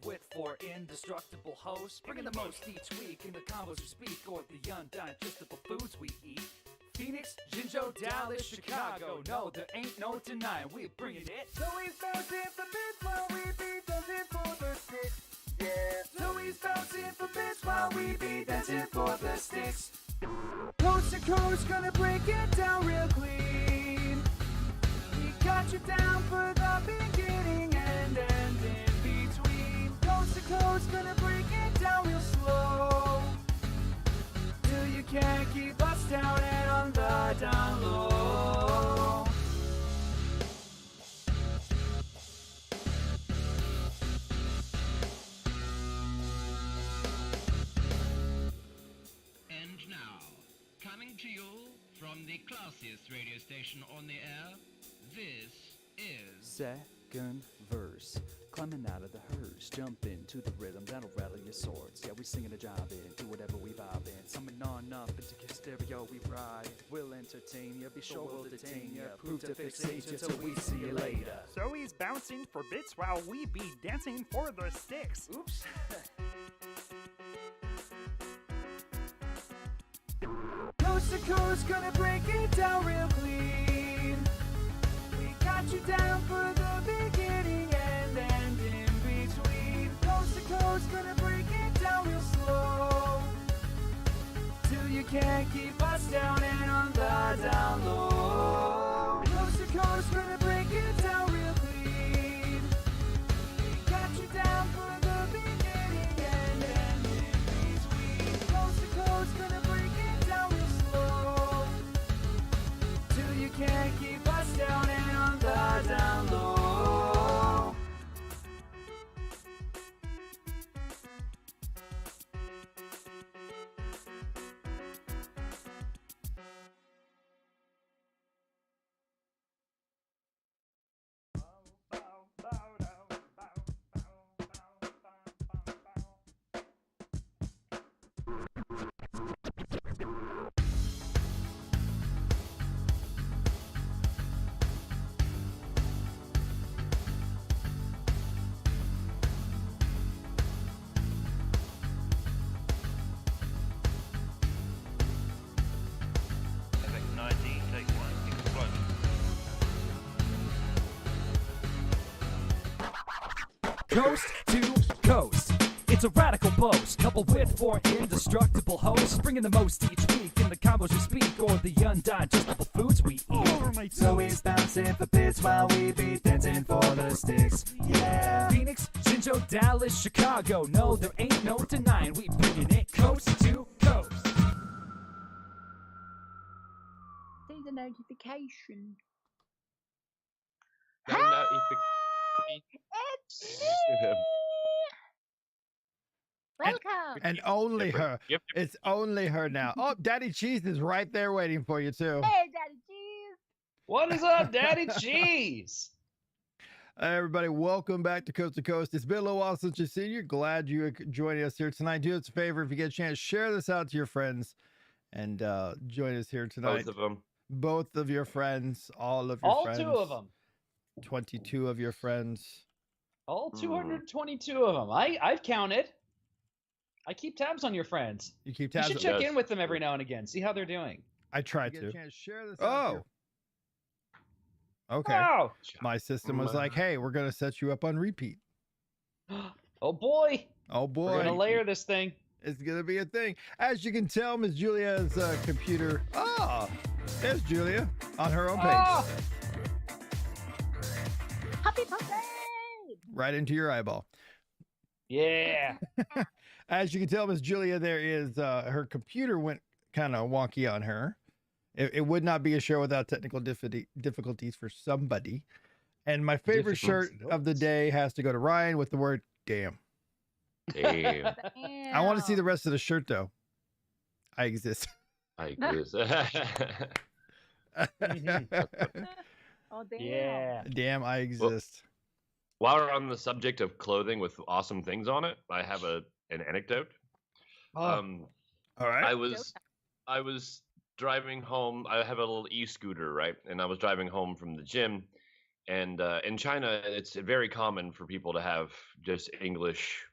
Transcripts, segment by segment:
With four indestructible hosts, bringing the most each week in the combos we speak or the undigestible foods we eat. Phoenix, Jinjo, Dallas, Chicago. No, there ain't no denying we're bringing it. So he's bouncing for bits while we be dancing for the sticks. Yeah. So he's bouncing for bits while we be dancing for the sticks. Coast to coast, gonna break it down real clean. We got you down for the beginning and end in between. Coast to coast, gonna break it down real slow. Till you can't keep us down and on the down low. And now, coming to you from the classiest radio station on the air, this is... Second verse, climbing out of the hearse, jump into the rhythm that'll rattle your swords. Yeah, we singing a job in, do whatever we vibe in. Summon on up into your stereo, we ride. We'll entertain ya, be sure we'll detain ya. Prove to fixate ya till we see you later. So he's bouncing for bits while we be dancing for the sticks. Oops. Coast to coast, gonna break it down real clean. We got you down for the beginning and end in between. Coast to coast, gonna break it down real slow. Till you can't keep us down and on the down low. Coast to coast, gonna break it down real clean. We got you down for the beginning and end in between. Coast to coast, gonna break it down real slow. Till you can't keep us down and on the down low. Effect 19, take one, explosion. Coast to coast. It's a radical boast, coupled with four indestructible hosts, bringing the most each week in the combos we speak or the undigestible foods we eat. So he's bouncing for bits while we be dancing for the sticks. Yeah. Phoenix, Jinjo, Dallas, Chicago. No, there ain't no denying we bringing it coast to coast. See the notification. No notification. It's me! Welcome. And only her. Yep. It's only her now. Oh, Daddy Cheese is right there waiting for you, too. Hey, Daddy Cheese. What is up, Daddy Cheese? Hey, everybody, welcome back to Coast to Coast. It's been a little while since you've seen you. Glad you're joining us here tonight. Do us a favor, if you get a chance, share this out to your friends and join us here tonight. Both of them. Both of your friends, all of your All friends. 2 of them. 22 of your friends. All 222 of them. I've counted. I keep tabs on your friends. You keep You tabs. should check in with them every now and again. See how they're doing. I try If you to. get a chance, share this out Oh. Okay. Wow. My system was like, hey, we're going to set you up on repeat. Oh boy. Oh, We're boy. gonna layer this thing. It's gonna be a thing. As you can tell, Miss Julia's computer. Ah, there's Julia on her own page, Ah! Happy birthday. right into your eyeball. Yeah. As you can tell, Miss Julia, there is her computer went kind of wonky on her. It would not be a show without technical difficulties for somebody. And my favorite shirt of the day has to go to Ryan with the word "damn." Damn. I want to see the rest of the shirt though. I exist. I guess. Oh, damn. Yeah. Damn, I exist. While we're on the subject of clothing with awesome things on it, I have an anecdote. Oh, All right. I was driving home. I have a little e-scooter, right? And I was driving home from the gym, And in China, it's very common for people to have just English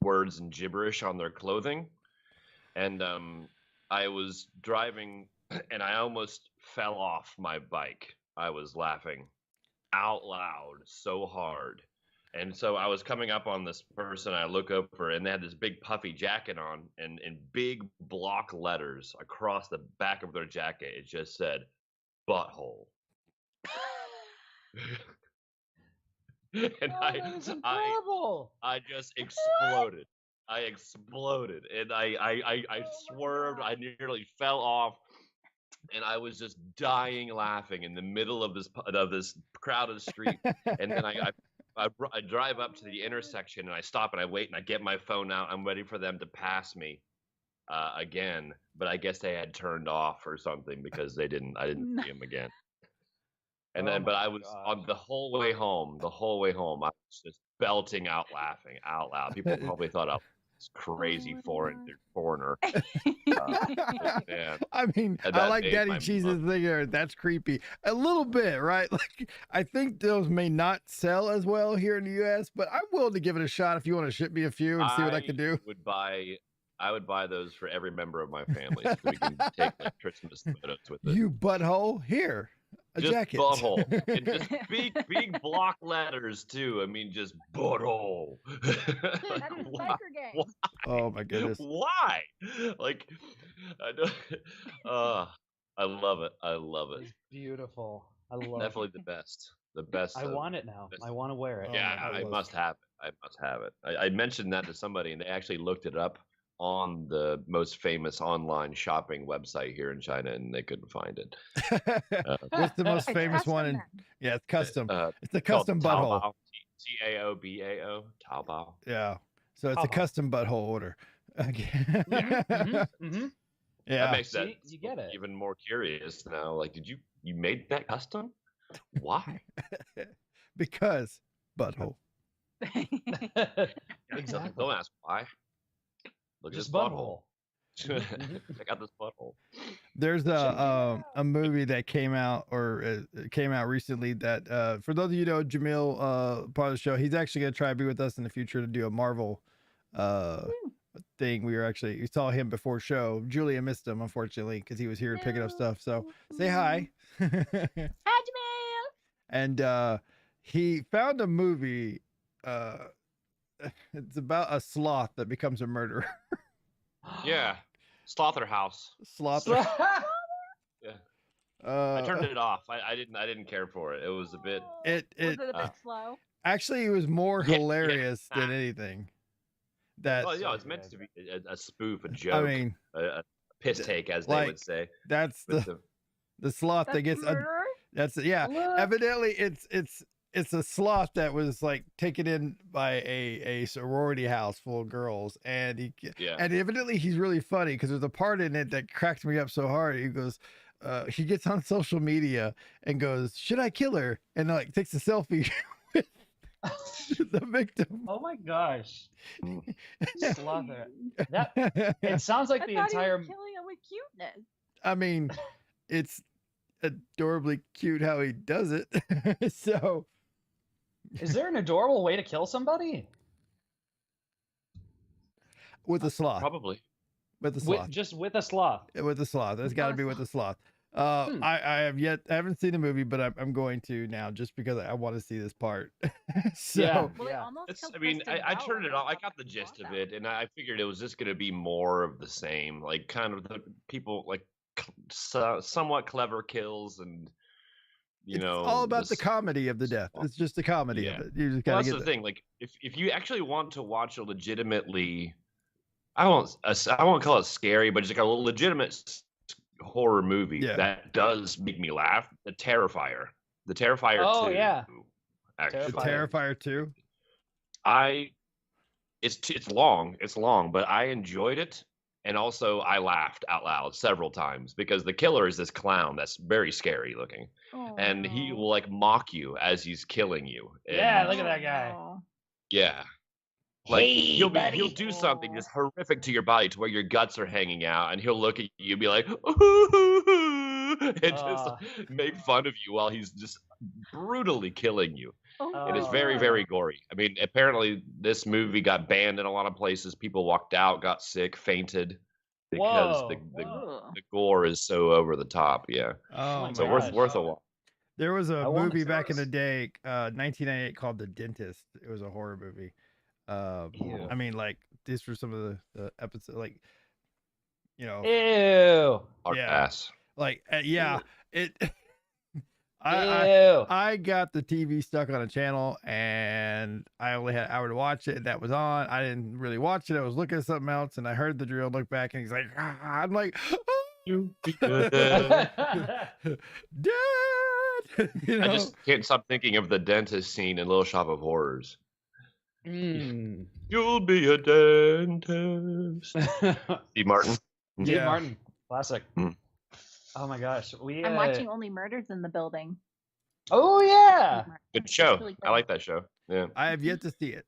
words and gibberish on their clothing. And I was driving and I almost fell off my bike. I was laughing out loud so hard. And so I was coming up on this person. I look over and they had this big puffy jacket on, and in big block letters across the back of their jacket, it just said butthole. And that is incredible. I just exploded. I exploded, and I swerved. I nearly fell off, and I was just dying laughing in the middle of this crowded street. And then I drive up to the intersection, and I stop and I wait, and I get my phone out. I'm ready for them to pass me again, but I guess they had turned off or something because I didn't see them again. And then, but I was on the whole way home. I was just belting out, laughing out loud. People probably thought I was crazy foreigner. Yeah. I mean, I like Daddy Cheese's thing there. That's creepy. A little bit, right? Like, I think those may not sell as well here in the U.S., but I'm willing to give it a shot if you want to ship me a few and see what I can do. I would buy those for every member of my family so we can take like Christmas photos with it. You butthole, here. A just jacket. Butthole. And just big block letters too. I mean, just butthole. That is biker gang. Why? Oh my goodness. Why? Like, I don't. I love it. I love it. It's beautiful. I love Definitely it. the best. The best. I want it now. I want to wear it. Yeah, I must have it. I must have it. I mentioned that to somebody, and they actually looked it up on the most famous online shopping website here in China, and they couldn't find it. What's the most It's famous custom one? then. Yeah, it's custom. It's a Called custom butthole. Taobao. Taobao. Taobao. Yeah. So it's a Taobao. custom butthole order. Mhm, mhm. Yeah. That makes that See, you get it. even more curious now. Like, did you made that custom? Why? Because butthole. Exactly. Don't ask why. Look at Just this butthole. butthole. Check out this butthole. There's a movie that came out came out recently that for those of you who know Jamil, part of the show, he's actually gonna try to be with us in the future to do a Marvel thing. We saw him before show. Julia missed him unfortunately because he was here picking up stuff. So say hi. Hi, Jamil. And he found a movie. It's about a sloth that becomes a murderer. Yeah. Slaughterhouse. Slaughter. Yeah. I turned it off. I didn't care for it. It was a bit. Was it a bit slow? Actually, it was more Yeah, hilarious than anything. That Well, yeah, it's meant to be a spoof, a joke, I mean, a piss take, as they like, would say. that's With the sloth that That's gets. murder? That's yeah. What? Evidently, it's a sloth that was like taken in by a sorority house full of girls, and Yeah. and evidently he's really funny because there's a part in it that cracks me up so hard. He goes, he gets on social media and goes, "Should I kill her?" and like takes a selfie with the victim. Oh my gosh. Slaughter. That I it sounds like I the thought he entire was killing him with cuteness. mean, it's adorably cute how he does it. So Is there an adorable way to kill somebody? with a sloth, Probably. with a sloth. Just with a sloth. With the sloth. There's got to be with the sloth. I haven't seen the movie, but I'm going to now just because I want to see this part. So Yeah. Well, they Yeah. almost It's, killed I mean, Kristen I Bell turned when it they off. I shot got the the gist sloth of out. it, and I figured it was just going to be more of the same, like kind of the people like somewhat clever kills, and it's all about the comedy of the death. It's just the comedy Yeah. of it. You just Well, gotta that's get the thing. Like, if you actually want to watch a legitimately, I won't call it scary, but it's like a legitimate horror movie Yeah. that does make me laugh. The Terrifier. The Terrifier Oh, 2. yeah. Actually, the Terrifier 2. It's long, but I enjoyed it, and also I laughed out loud several times because the killer is this clown that's very scary looking, and he will like mock you as he's killing you. Yeah, And, look at that guy. Oh. yeah. Like Hey, he'll buddy. do something just horrific to your body to where your guts are hanging out, and he'll look at you and be like, and just make fun of you while he's just brutally killing you. Oh, It is Oh, very, no. very gory. I mean, apparently this movie got banned in a lot of places. People walked out, got sick, fainted because Whoa. the gore is so over the top. Yeah. Oh my So my gosh. worth a watch. There was a I wanna movie see back in the this. day, 1998, called The Dentist. It was a horror movie. Ew. I mean, like these were some of the episodes, like Ew. Hard Yeah. pass. like yeah, it. Ew. I got the TV stuck on a channel, and I only had an hour to watch it. And that was on. I didn't really watch it. I was looking at something else, and I heard the drill. Look back, and he's like, ah. I'm like, Dad. You know? I just can't stop thinking of the dentist scene in Little Shop of Horrors. Mm. You'll be a dentist. Steve Martin. Steve Yeah. Martin, classic. Mm. Oh my gosh, we. I'm watching Only Murders in the Building. Oh yeah. Good It's show. really I good. like that show. Yeah. I have yet to see it.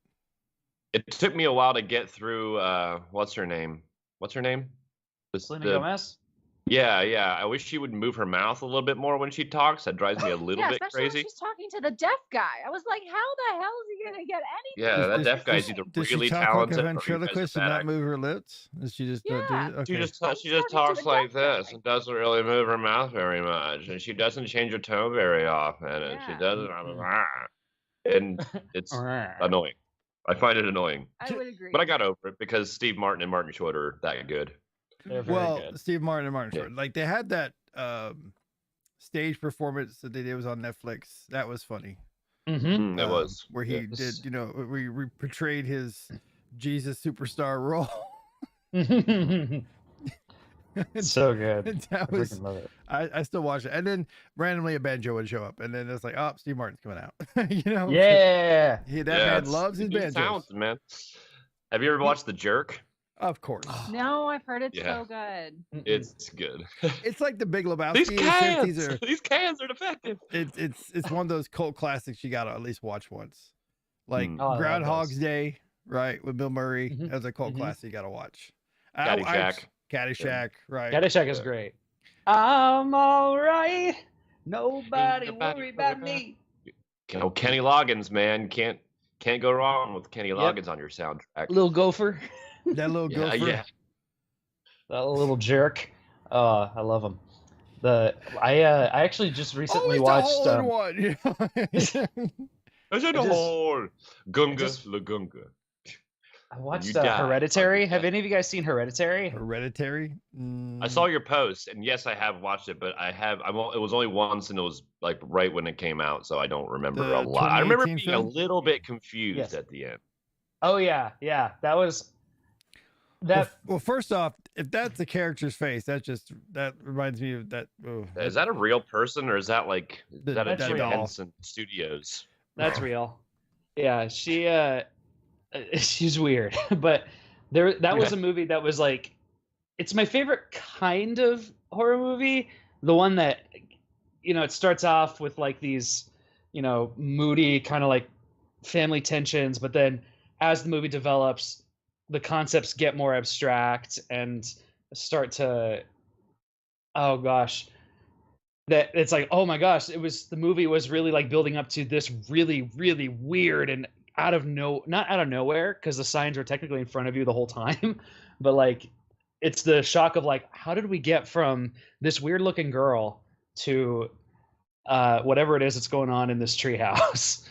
It took me a while to get through. What's her name? Selena Gomez. Yeah, yeah. I wish she would move her mouth a little bit more when she talks. That drives me a little Yeah, bit especially crazy. when she's talking to the deaf guy. I was like, how the hell is he gonna get anything? Yeah, that Does- deaf guy's does- either does really she talk talented like a or you guys are ventriloquist and bad not actors. move her lips? Does she just not do Yeah. it? Okay. She just talking talks to a like deaf this guy. and doesn't really move her mouth very much, and she doesn't change her tone very often, and she Yeah. doesn't. And it's annoying. I find it annoying, I would agree. but I got over it because Steve Martin and Martin Short are that good. They're very Well, good. Steve Martin and Martin Yeah. Short, like they had that stage performance that they did was on Netflix. That was funny. Mm-hmm. It was where he Yes. did, where he portrayed his Jesus superstar role. So good. That I was freaking love it. I still watch it, and then randomly a banjo would show up, and then it's like, oh, Steve Martin's coming out. Yeah. that Yeah, man it's- loves his he's banjos. talented, man. Have you ever watched The Jerk? Of course, No, I've heard it's Yeah. so good. It's good. it's like the Big Lebowski. These in the sense cans, these are these cans are defective. it's one of those cult classics you gotta at least watch once, like Mm. Oh, I love Groundhog's those. Day, right, with Bill Murray. Mhm. As a cult Mhm. classic you gotta watch. Caddyshack. Caddyshack, right? Caddyshack is Yeah. great. I'm all right. Nobody Nobody worry about worry me. Kenny Loggins, man, can't go wrong with Kenny Yep. Loggins on your soundtrack. Little gopher. That little Yeah, gopher. yeah. That little jerk. I love him. I actually just recently Always watched. a hole in one. Is it I a just- hole? Gunga just- la gunga. I watched You died. Hereditary. You Have died. any of you guys seen Hereditary? Hereditary. I saw your post, and yes, I have watched it, but it was only once, and it was like right when it came out, so I don't remember The a lot. I remember 2018 being a film? little bit confused Yes. at the end. Oh yeah. That was that. Well, first off, if that's the character's face, that reminds me of that. Oh, Is that a real person, or is that like The- is that a that's Jim real. Henson Studios? That's real. Yeah, she's weird, but that was a movie that was like, it's my favorite kind of horror movie. The one that, it starts off with like these, moody kind of like family tensions, but then as the movie develops, the concepts get more abstract and start to, oh gosh, that it's like, oh my gosh, the movie was really like building up to this really, really weird and not out of nowhere, because the signs were technically in front of you the whole time, but like it's the shock of like, how did we get from this weird looking girl to whatever it is that's going on in this treehouse?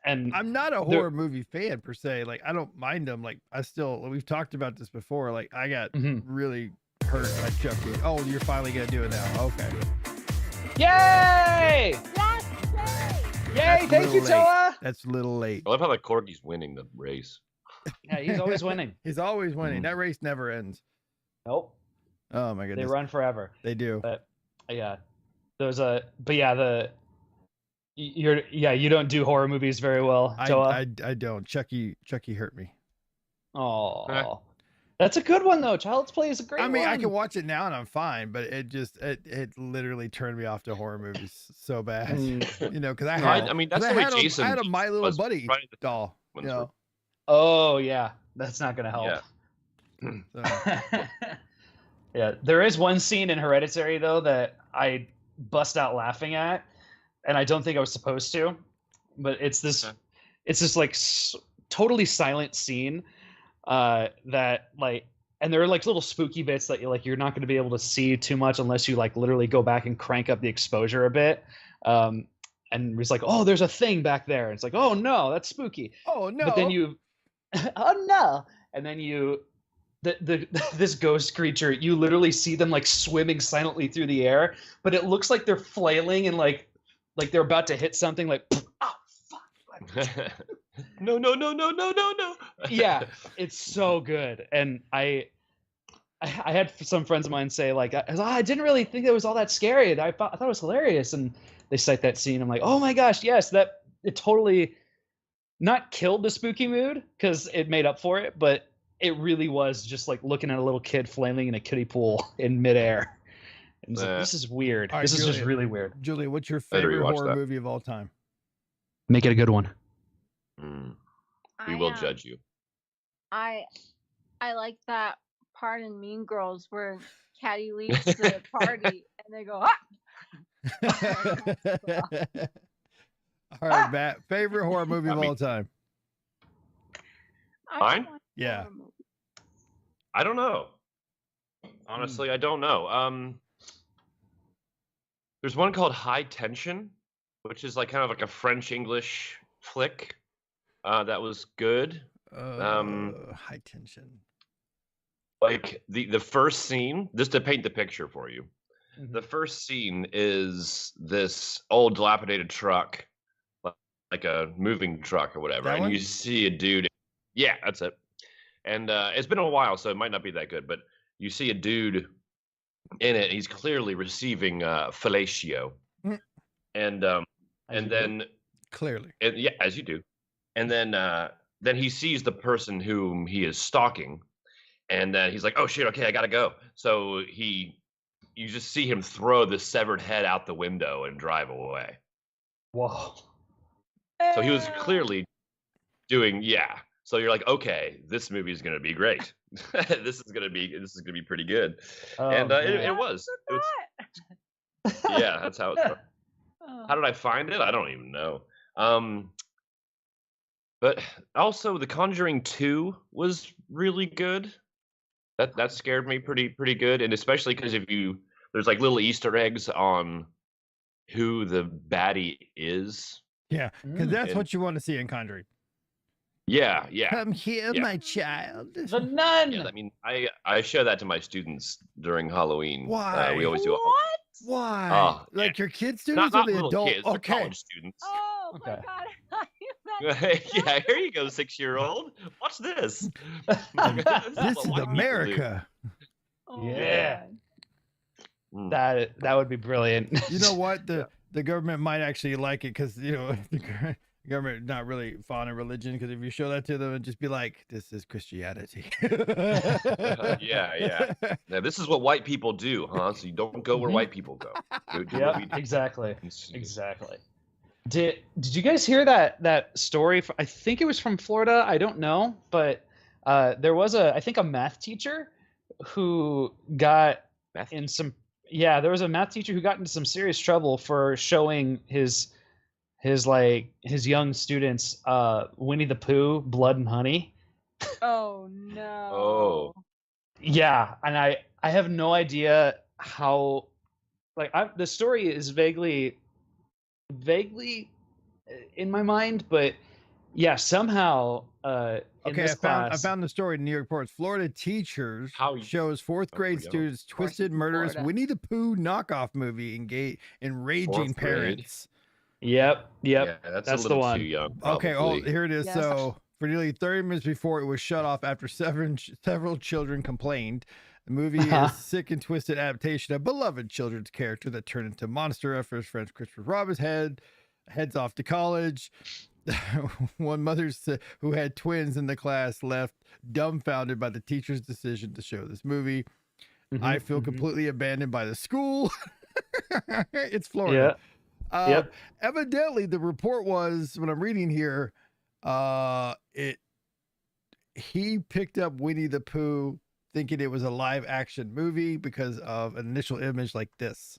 And I'm not a horror movie fan per se. Like I don't mind them. Like we've talked about this before. Like I got Mhm. really hurt by Chucky. Oh, you're finally gonna do it now. Okay. Yay! Yes, Yay! That's a Thank you, little late. Toa. That's a little late. I love how the corgi's winning the race. Yeah, he's always winning. He's always winning. Mhm. That race never ends. Nope, Oh my they goodness. run forever. They do. But yeah, you don't do horror movies very well, Toa. I don't. Chucky hurt me. Oh, that's a good one though. Child's Play is a great I mean, one. I can watch it now and I'm fine, but it literally turned me off to horror movies so bad. Because I had I mean, that's I the way had Jason I had a My Little was Buddy right at the doll. ones You were- know, Oh yeah, that's not gonna help. Yeah. so. Yeah, there is one scene in Hereditary though that I bust out laughing at. and I don't think I was supposed to, but it's this like totally silent scene that like, and there are like little spooky bits that you're not going to be able to see too much unless you like literally go back and crank up the exposure a bit. And he's like, oh, there's a thing back there. And it's like, oh no, that's spooky. Oh no. But then you, oh no. And then this ghost creature, you literally see them like swimming silently through the air, but it looks like they're flailing and like they're about to hit something like, oh fuck. No. Yeah, it's so good. And I had some friends of mine say like, I didn't really think it was all that scary. I thought it was hilarious. And they cite that scene. I'm like, oh my gosh, yes, that it totally not killed the spooky mood because it made up for it, but it really was just like looking at a little kid flailing in a kiddie pool in midair. And like, this is weird. Right, this Julia, is just really weird. Julia, what's your Better favorite rewatch horror that. movie of all time? Make it a good one. We will judge you. I like that part in Mean Girls where Caddy leaves the party and they go, ah! All right, Matt. Favorite horror movie of all time? Mine? Yeah. I don't know. Honestly, I don't know. There's one called High Tension, which is like kind of like a French English flick. That was good. High Tension. Like the first scene, just to paint the picture for you. Mm-hmm. The first scene is this old dilapidated truck, like a moving truck or whatever, That and one? you see a dude. Yeah, that's it. And it's been a while, so it might not be that good, but you see a dude in it. He's clearly receiving fellatio, and then clearly, yeah, as you do, and then he sees the person whom he is stalking, and he's like, "Oh shit, okay, I gotta go." So you just see him throw the severed head out the window and drive away. Whoa. So he was clearly doing, yeah. So you're like, okay, this movie is gonna be great. This is gonna be pretty good. Oh, and man. it was. Yeah, that's how it started. How did I find it? I don't even know. But also, The Conjuring 2 was really good. That scared me pretty good, and especially because there's like little Easter eggs on who the baddie is. yeah, because that's what you want to see in Conjuring. Yeah. Come here, Yeah. my child. The nun. Yeah, I mean, I show that to my students during Halloween. Why? We always do. What? Why? Oh, Like your kid Not students or the little adult? kids, they're Okay. college students. Oh my Okay. god. I thought you meant Yeah, here you go, 6-year-old. Watch this. This what is white people do. America. Oh, Yeah. man. That would be brilliant. You know what? The government might actually like it because the government not really fond of religion. Because if you show that to them and just be like, "This is Christianity." Yeah. Now, this is what white people do, huh? So you don't go where white people go. Do what we Yep, do. exactly. Exactly. Did you guys hear that story? I think it was from Florida. I don't know, but there was I think a math teacher who got in some. Yeah, there was a math teacher who got into some serious trouble for showing his young students Winnie the Pooh, Blood and Honey. Oh no. Oh. Yeah, and I have no idea how. Like the story is vaguely in my mind, but yeah, somehow in Okay, this I class, found the story in New York Post. Florida teachers How- shows fourth grade we go. students twisted, in murderous Florida. Winnie the Pooh knockoff movie enraging Fourth grade? parents. Yep. Yeah, that's That's a the little one. too young. Okay, probably. here it is. Yes. So, for nearly 30 minutes before it was shut off after several children complained. The movie is a sick and twisted adaptation of beloved children's character that turned into monster after his friend Christopher Robin's heads off to college. One mother who had twins in the class left dumbfounded by the teacher's decision to show this movie. I feel completely abandoned by the school. It's Florida. Yep. Evidently, the report was, when I'm reading here, he picked up Winnie the Pooh thinking it was a live action movie because of an initial image like this.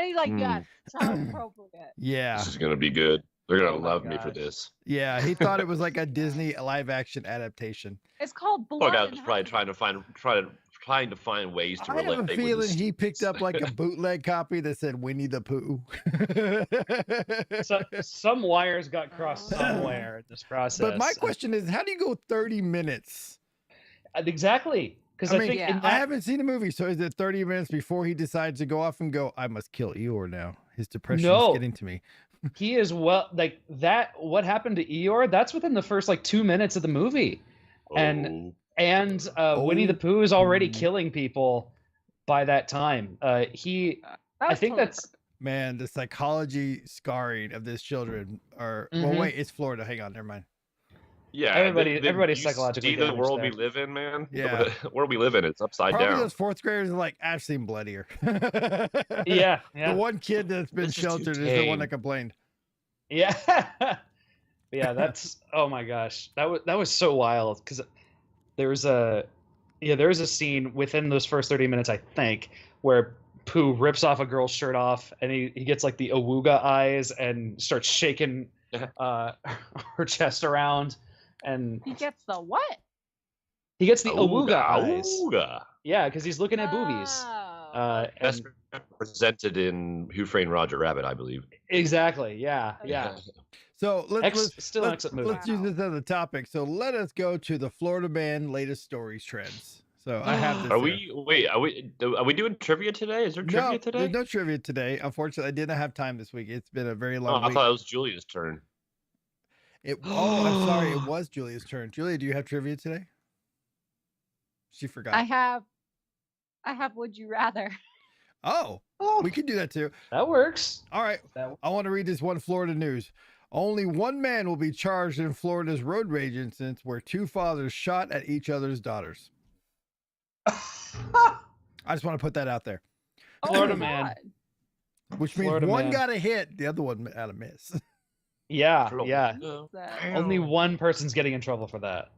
he's like, yes, child appropriate. Yeah. This is gonna be good. They're gonna Oh my love me for gosh. this. Yeah, he thought it was like a Disney live action adaptation. It's called Poor Blood. guy and was probably Honey. trying to find ways to I have a relate with feeling his he picked students. up like a bootleg copy that said Winnie the Pooh. So, some wires got crossed somewhere in this process. But my question is, how do you go 30 minutes? Exactly, because I I, mean, think Yeah. in I that, haven't seen the movie, so is it 30 minutes before he decides to go off and go, I must kill Eeyore now? His depression is No. getting to me. he is like that. What happened to Eeyore? That's within the first like 2 minutes of the movie, and Winnie the Pooh is already killing people by that time. I think that's Man, the psychology scarring of these children are. Well, Mhm. wait, it's Florida. Hang on, never mind. yeah. everybody's you psychologically see the damaged world we there. live in, man. Yeah. The world we live in, it's upside Probably down. those fourth graders are like, I've seen bloodier. yeah, The one kid that's been This is too sheltered is the one tame. that complained. yeah, yeah. That's oh my gosh, that was so wild because there's a scene within those first 30 minutes, I think, where Pooh rips off a girl's shirt off and he gets like the awooga eyes and starts shaking her chest around, and He gets the what? he gets the awooga eyes. Awooga. Yeah, because he's looking at boobies. Oh. Best And represented in Who Framed Roger Rabbit, I believe. exactly. Yeah. Yeah. So let's Still an excellent movie. let's use this as a topic. So let us go to the Florida Man latest stories trends. So I have this. Are here. are we doing trivia today? Is there No, trivia today? there's no trivia today. Unfortunately, I didn't have time this week. It's been a very Oh, long I week. thought it was Julia's turn. I'm sorry. It was Julia's turn. Julia, do you have trivia today? She forgot. I have Would You Rather. Oh, Oh, we can do that too. that works. All right. That- I want to read this one Florida news. Only one man will be charged in Florida's road rage incident where two fathers shot at each other's daughters. I just want to put that out there, Florida Oh my man. God. which means Florida one man. got a hit, the other one had a miss. Yeah. Yeah. That- Only one person's getting in trouble for that.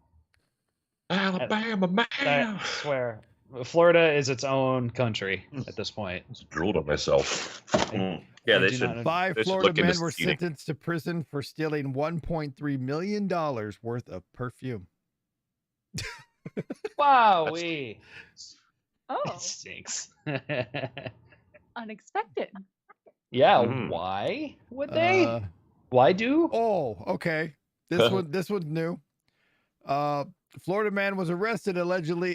Alabama man. I swear. Florida is its own country at this point. I drooled on myself. Yeah, I they do should. not know. 5 They should Florida look into men were stealing. sentenced to prison for stealing $1.3 million worth of perfume. Wowee. Oh, It stinks. unexpected. Yeah. Mhm. Why would they? Uh, Why do? Oh, okay. This one's new. Florida man was arrested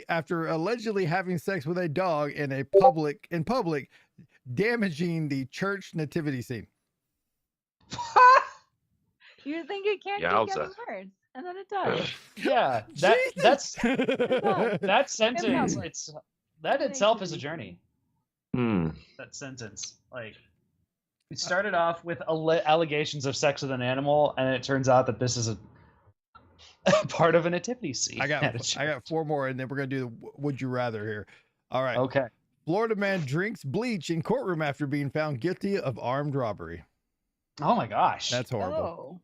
after allegedly having sex with a dog in public, damaging the church nativity scene. You think it can't keep Yowza. getting worse, and then it does. Yeah. That sentence. public. That itself is a journey. Hmm. That sentence. Like, it started off with allegations of sex with an animal, and it turns out that this is a part of a nativity scene. I got at a church. 4 more, and then we're gonna do the would you rather here. All right. Okay. Florida man drinks bleach in courtroom after being found guilty of armed robbery. Oh my gosh. That's horrible.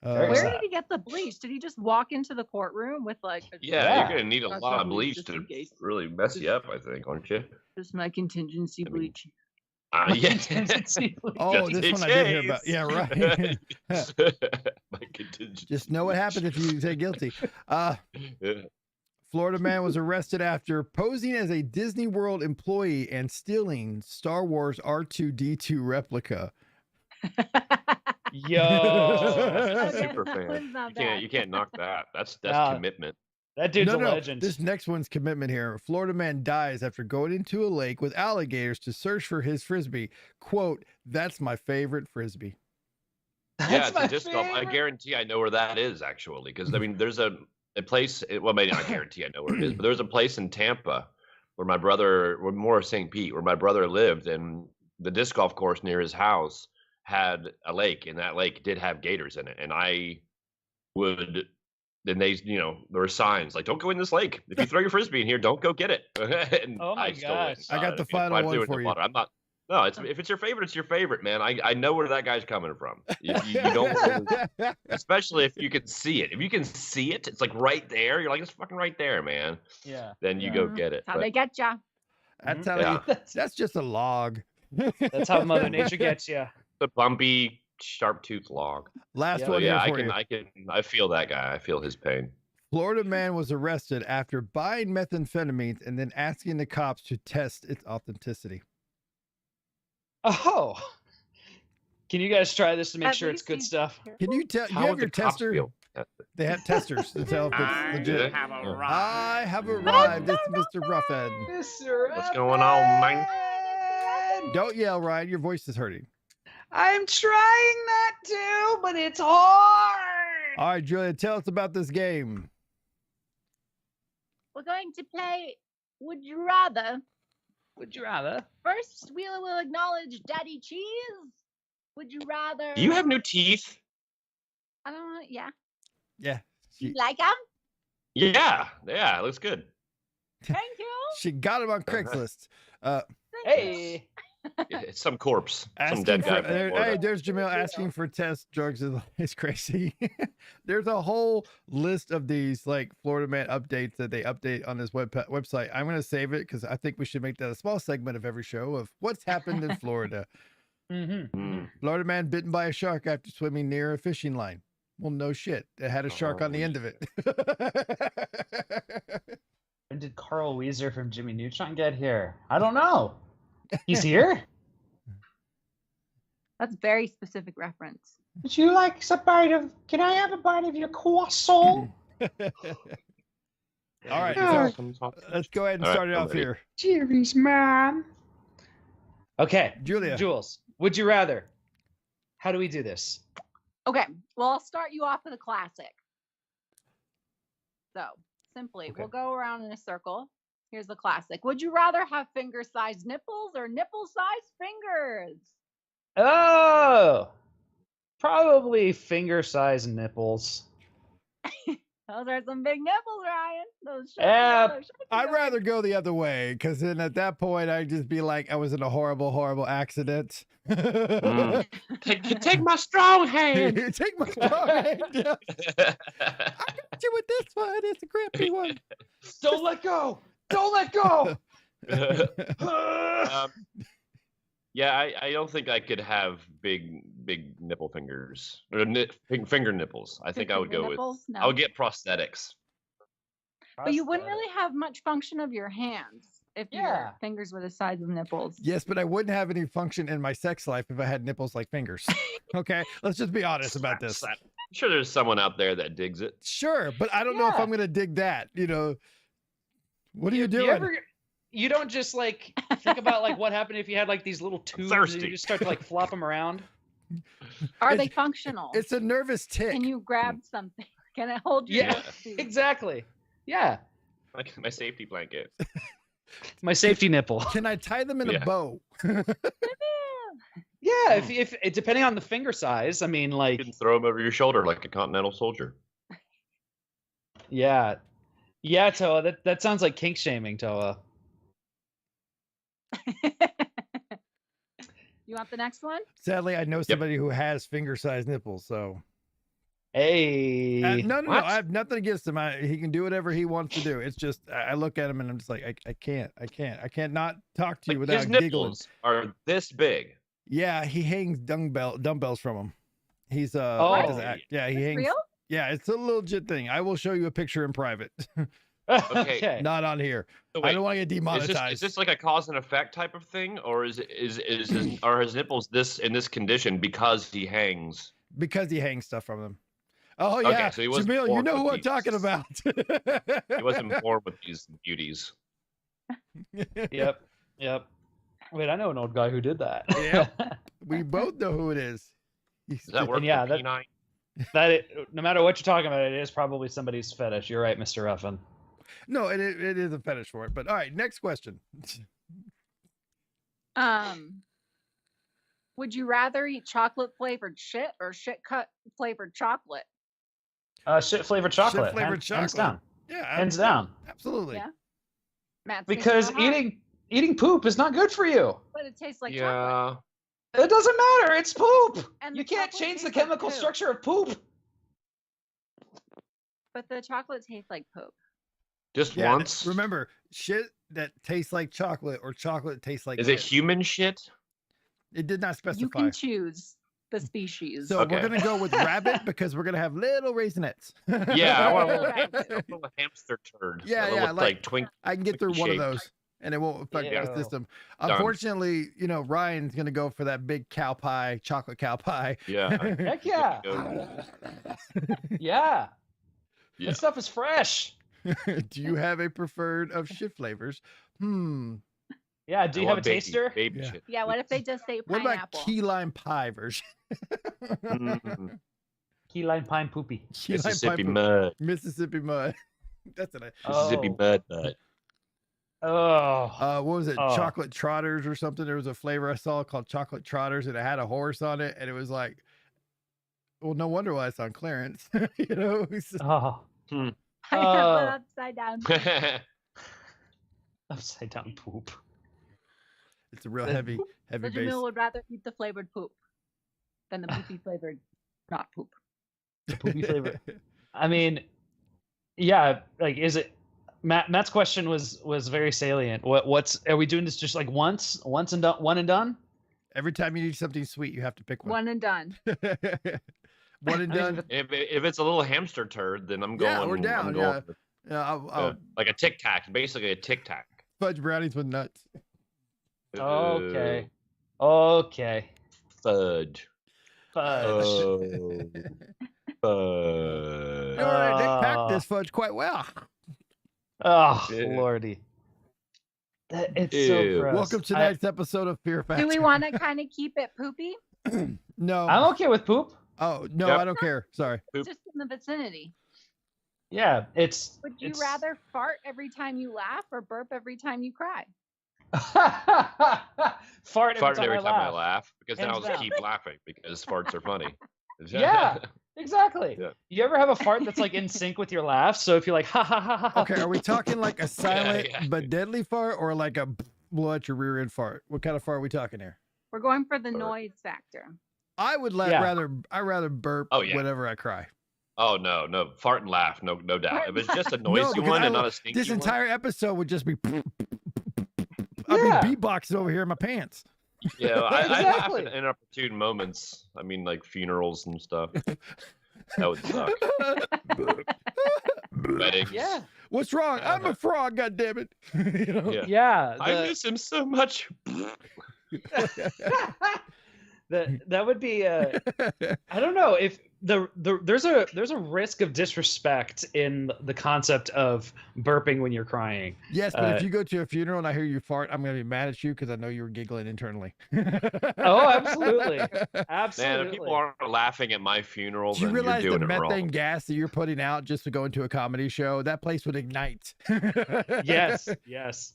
Oh, Very where sad. did he get the bleach? Did he just walk into the courtroom with like? Yeah, Yeah. you're gonna need a That's lot of probably bleach just to in case. really mess you up, I think, aren't you? Just my contingency I mean, bleach. Yeah. Contingency bleach. Oh, Just this in one I did hear about. case. Yeah, right. My contingency. Just know what happens if you say guilty. Florida man was arrested after posing as a Disney World employee and stealing Star Wars R2D2 replica. Yo. Okay, Super that fan. one's not You can't, bad. you can't knock that. That's Nah. commitment. That dude's No, a no, legend. this next one's commitment here. Florida man dies after going into a lake with alligators to search for his frisbee. Quote, "That's my favorite frisbee." Yeah, it's my a disc golf. I favorite. guarantee I know where that is actually, because I mean, there's a place. Well, maybe not guarantee I know where it is, but there's a place in Tampa where my brother, or more St. Pete, where my brother lived, and the disc golf course near his house had a lake, and that lake did have gators in it, and I would. Then they, there were signs like, "Don't go in this lake. If you throw your frisbee in here, don't go get it." And Oh my I still went gosh. and I got it, the and final I one threw it in for the you. water. I'm not. No, if it's your favorite, it's your favorite, man. I know where that guy's coming from. You don't, wanna- especially if you can see it. If you can see it, it's like right there. You're like, it's fucking right there, man. Yeah. Then you go get it. How But they get ya? That's Mhm. how Yeah. that's just a log. That's how Mother Nature gets you. The bumpy, sharp-toothed log. Last Yeah. So one yeah, here I for can, you. I feel that guy. I feel his pain. Florida man was arrested after buying methamphetamines and then asking the cops to test its authenticity. Oh. Can you guys try this to make At sure it's least good he's stuff? Can you tell? You How have would your the cops tester. feel? They have testers to tell if it's legit. have Yeah. arrived. I have arrived. It's Mr. Ruffin. Mr. What's going on, man? Don't yell, Ryan. Your voice is hurting. I'm trying not to, but it's hard. All right, Julia, tell us about this game. We're going to play Would You Rather. Would you rather? First, we will acknowledge Daddy Cheese. Would you rather? Do you have new teeth? I don't know. Yeah. Yeah. You like them? Yeah, yeah, it looks good. Thank you. She got him on Craigslist. Thank you. Hey. It's some corpse, some Asking dead guy. for, from hey, Florida. there's Jamil asking for test drugs. It's crazy. There's a whole list of these like Florida man updates that they update on this website. I'm going to save it because I think we should make that a small segment of every show of what's happened in Florida. Mm-hmm. Mm. Florida man bitten by a shark after swimming near a fishing line. Well, no shit. It had a shark on the end of it. When did Carl Weezer from Jimmy Neutron get here? I don't know. He's here? That's very specific reference. Would you like a bite of... Can I have a bite of your croissant? All right, Yeah. so let's go ahead and All right, start it I'm off ready. here. Jerry's mom. Okay. Julia. Jules, would you rather? How do we do this? Okay. Well, I'll start you off with a classic. So, simply, Okay. we'll go around in a circle. Here's the classic. Would you rather have finger-sized nipples or nipple-sized fingers? Oh! Probably finger-sized nipples. Those are some big nipples, Ryan. Those should Yeah, go, those should I'd go. rather go the other way because then at that point I'd just be like I was in a horrible, horrible accident. Mm. Take my strong hand. Take my strong hand. Yeah. Do with this one. It's a grippy one. Don't let go! Don't let go! Yeah, I don't think I could have big nipple fingers or finger nipples. I think I would go with. Nipples? No. I would get prosthetics. But you wouldn't really have much function of your hands if Yeah. your fingers were the size of nipples. Yes, but I wouldn't have any function in my sex life if I had nipples like fingers. Okay, let's just be honest about this. I'm sure there's someone out there that digs it. Sure, but I don't know if Yeah. I'm gonna dig that. You know, what are you doing? You don't just like think about like what happened if you had like these little tubes and thirsty. you just start to like flop them around. Are It's- they functional? It's a nervous tick. Can you grab something? Can it hold you? Yeah, exactly. Yeah, Like my safety blanket. my safety nipple. Can I tie them in a Yeah. bow? Yeah, if depending on the finger size, I mean, You like, can throw them over your shoulder like a continental soldier. yeah, Toa. That sounds like kink shaming, Toa. You want the next one? Sadly, I know somebody who has finger-sized nipples, so Hey, no. What? I have nothing against him. He can do whatever he wants to do. It's just I look at him and I'm just like I can't not talk to you Like, without his giggling. nipples are this big. Yeah, he hangs dumbbells from him. He's Oh. like his act. Yeah, he Is hangs. real? Yeah, it's a legit thing. I will show you a picture in private, okay. not on here. So I wait, don't want to get is demonetized. this like a cause and effect type of thing, or are his nipples in this condition because he hangs? Because he hangs stuff from them. Oh Okay, yeah, so he wasn't Jamil, you born know who with I'm talking these. about. He wasn't born with these beauties. Yep. Wait, I know an old guy who did that. Yep. We both know who it is. Does that work? yeah, for that- P9? No matter what you're talking about, it is probably somebody's fetish. You're right, Mr. Ruffin. No, it is a fetish for it. But all right, next question. Would you rather eat chocolate flavored shit or shit cut flavored chocolate? Shit flavored chocolate. Shit-flavored Hands chocolate. down. Yeah, Hands down. Absolutely. Yeah. Matt's Because thinking hard, eating poop is not good for you. but it tastes like chocolate. Yeah. It doesn't matter. It's poop. And You the can't chocolate change the tastes like chemical poop. structure of poop. But the chocolate tastes like poop. Just Yeah, once. remember, shit that tastes like chocolate or chocolate tastes like Is it piss. human shit? It did not You specify. can choose the species. So Okay. we're gonna go with rabbit because we're gonna have little raisinets. Yeah, I want a Rabbit. little hamster turd. Yeah, a little, yeah, like- twink. I can get through one of shaped. those, and it won't affect Ew. the system. Done. Unfortunately, Ryan's gonna go for that big cow pie, chocolate cow pie. Yeah. Heck yeah. Yeah. Yeah. That stuff is fresh. Do you have a preferred of shift flavors? Yeah. Do you I have a want baby- taster? Baby Yeah. shit. Yeah, what if they just say What about pineapple? key lime pie version? Mm, Key lime pine poopy. Key lime pie Mississippi poop- mud. Mississippi mud. That's it. Mississippi Oh. mud nut. Oh. What was it? Oh. Chocolate trotters or something? There was a flavor I saw called chocolate trotters, and it had a horse on it, and it was like, well, no wonder why it's on clearance. It's- Oh. Pineapple upside down. Upside down poop. it's a real heavy So base. Jamil would rather eat the flavored poop than the poopy flavored not poop. The poopy flavor. I mean, yeah. Like, is it? Matt's question was very salient. What's are we doing this just like once and done, one and done? Every time you need something sweet, you have to pick one. One and done. One and I mean, done. if it's a little hamster turd, then I'm going. Yeah, we're down, I'm going yeah. with, I'll like a Tic Tac, basically a Tic Tac. fudge brownies with nuts. Okay. Okay. Fudge. Fudge. Oh. Fudge. They packed this fudge quite well. Oh, Ew. lordy. It's Ew. so gross. Welcome to tonight's episode of Fear Factor. Do we want to kind of keep it poopy? No. I'm okay with poop. Oh no, Yep. I don't care. Sorry. Poop. Just in the vicinity. Yeah, it's. Would you it's... rather fart every time you laugh or burp every time you cry? Fart Fart every time I laugh. because then I'll Hands just down. keep laughing because farts are funny. Yeah, exactly. Yeah. You ever have a fart that's like in sync with your laugh? So if you're like, ha ha ha ha. Okay, are we talking like a silent yeah. but deadly fart or like a blow out your rear end fart? What kind of fart are we talking here? We're going for the Burp. noise factor. I would Yeah. rather burp Oh, yeah. whenever I cry. Oh no, fart and laugh, no doubt. If it's just a noisy because one and I- not a stinky This one. entire episode would just be I'll Yeah. be beatboxing over here in my pants. Yeah, I laugh Exactly. in inopportune moments. I mean, like funerals and stuff. That would suck. Weddings. Yeah, What's wrong? I'm a frog, goddammit. You know? Yeah. yeah. I miss him so much. That would be. I don't know if there's a risk of disrespect in the concept of burping when you're crying. Yes, but if you go to a funeral and I hear you fart, I'm gonna be mad at you because I know you were giggling internally. Oh, absolutely, Man, absolutely. if people aren't laughing at my funeral, Do you then you're realize the doing it methane wrong. gas that you're putting out just to go into a comedy show? That place would ignite. Yes, yes.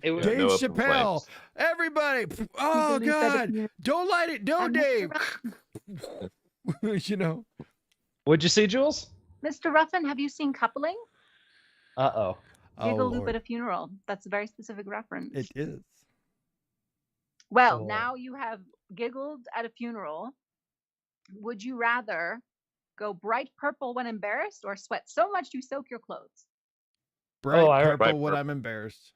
It was. Yeah, Dave no open Chappelle, flames. everybody. Oh believe that God, don't light it, don't, I'm Dave. Mr. You know. What'd you see, Jules? Mr. Ruffin, have you seen Coupling? Oh. Giggle loop Lord. at a funeral. That's a very specific reference. It is. Well, Oh. now you have giggled at a funeral. Would you rather go bright purple when embarrassed or sweat so much you soak your clothes? Bright Oh, I heard purple bright when purple. I'm embarrassed.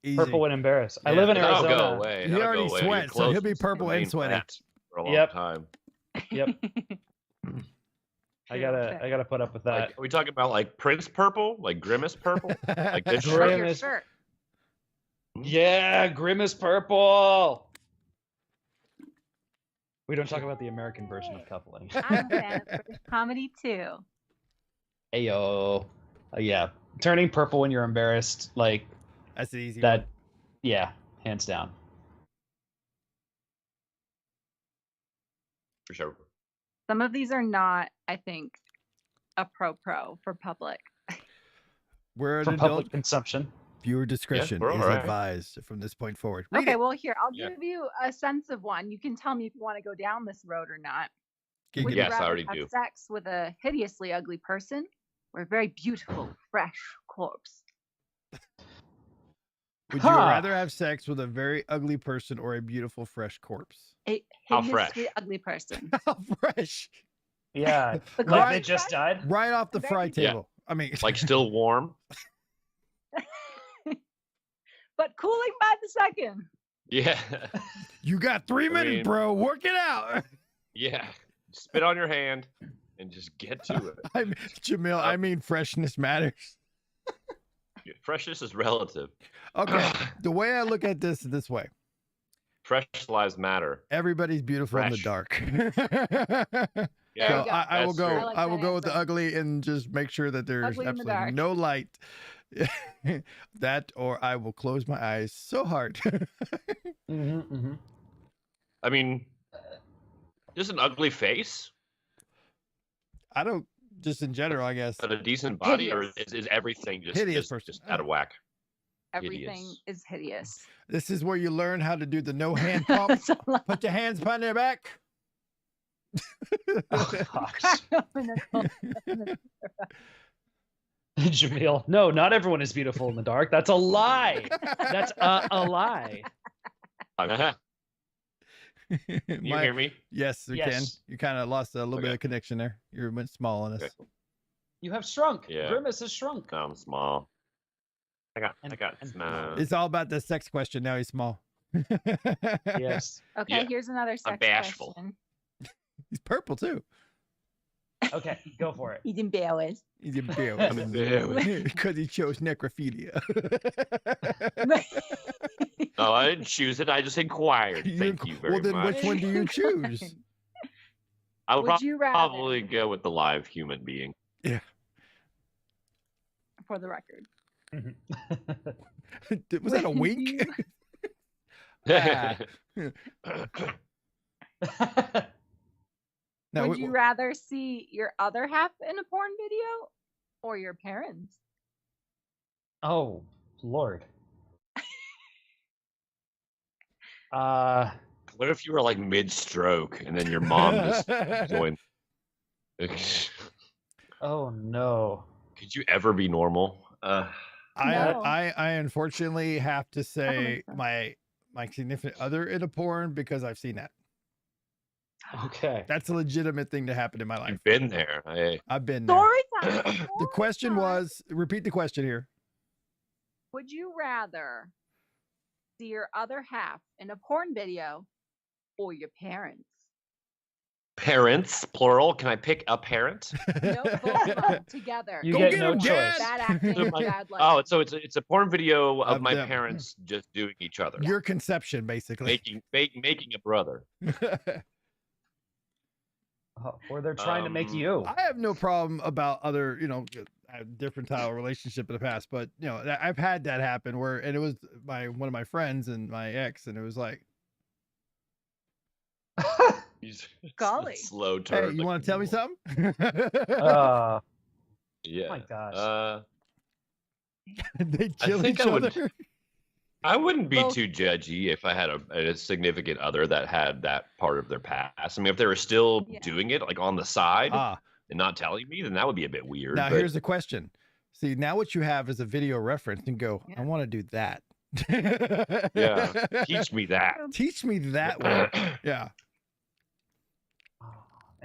Easy. Purple when embarrassed. I Yeah. live in That'll Arizona. go away. He That'll already go away. Your sweats, so he'll clothes be will purple and remain sweaty. wet for a long Yep. time. Yep. I gotta put up with that. Like, are we talking about like Prince purple, like Grimace purple, like this Or shirt? Grim your is- shirt. Yeah, Grimace purple. We don't talk about the American version of coupling. I'm a fan of British comedy too. Ayo. Yeah. Turning purple when you're embarrassed, like That's an easy. that. Yeah, hands down. For sure. Some of these are not, I think, a pro for public. We're an For adult. public consumption. Viewer discretion we're is all right. advised from this point forward. Read Okay, it. well, here, I'll Yeah. give you a sense of one. You can tell me if you want to go down this road or not. Can you Would give you Yes, I rather already have do. sex with a hideously ugly person or a very beautiful, fresh corpse? Would you Huh. rather have sex with a very ugly person or a beautiful, fresh corpse? A How hideously fresh? ugly person. How fresh! Yeah. The Like corpse they just fresh? died. Right off the fry Very- Yeah. table. I mean, Like still warm. But cooling by the second. Yeah. You got 3 minutes, mean- bro. Work it out. Yeah. Spit on your hand and just get to it. Jamil, I mean, freshness matters. Freshness is relative. Okay. The way I look at this is this way. Fresh lives matter. Everybody's beautiful in the Fresh. dark. Yeah, So I will that's go. true. I like I will that go with the answer. ugly and just make sure that there's Ugly in the absolutely dark. no light. That, or I will close my eyes so hard. I mean, just an ugly face, I don't. Just in general, I guess. but a decent body, or Hideous. is everything just Hideous just, person. just out of whack? Everything Hideous. is hideous. This is where you learn how to do the no hand pump. That's a lot. Put your hands behind your back. Oh, gosh. Crack open a cold- Jamil, no, not everyone is beautiful in the dark. That's a lie. That's a lie. You hear me? Yes, we can. Yes. You kind of lost a little bit Okay. of connection there. You went small on us. Okay. You have shrunk. Yeah. Grimace has shrunk. No, I'm small. I got And- and- small. It's all about the sex question. Now he's small. Yes. Okay, Yeah. here's another sex bashful. question. He's purple too. Okay, go for it. He's embarrassed. He's a bear. embarrassed. Because he chose necrophilia. Oh, I didn't choose it. I just inquired. Thank you very well, then much. which one do you choose? I would Would you rather, probably go with the live human being. for the record? Was that a Would wink? you- Ah. No, Would you rather see your other half in a porn video or your parents? Oh, Lord. What if you were like mid-stroke and then your mom just joined? Oh no. Could you ever be normal? No. I unfortunately have to say so. my significant other in a porn because I've seen that. Okay. That's a legitimate thing to happen in my life. You've been there. I've been there. Story time. The story question time. was, repeat the question here. Would you rather see your other half in a porn video or your parents? Parents, plural. Can I pick a parent? No, both of them together. You Go get get no him, choice. Dad. Bad acting, So my- bad life. Oh, so it's a porn video of Of my them. parents just doing each other, Your conception, basically. making a brother. Oh, or they're trying to make you. I have no problem about other, different style of relationship in the past, but I've had that happen and it was one of my friends and my ex, and it was like, Golly. Slow hey, turn. you want to tell me something? Yeah. Oh my gosh. They I kill think each I would- other. I wouldn't be Both- too judgy if I had a significant other that had that part of their past. I mean, if they were still Yeah. doing it like on the side Ah, and not telling me, then that would be a bit weird. now but here's the question. See, now what you have is a video reference and go, I Yeah. want to do that. Yeah. teach me that. Teach me that way. Yeah.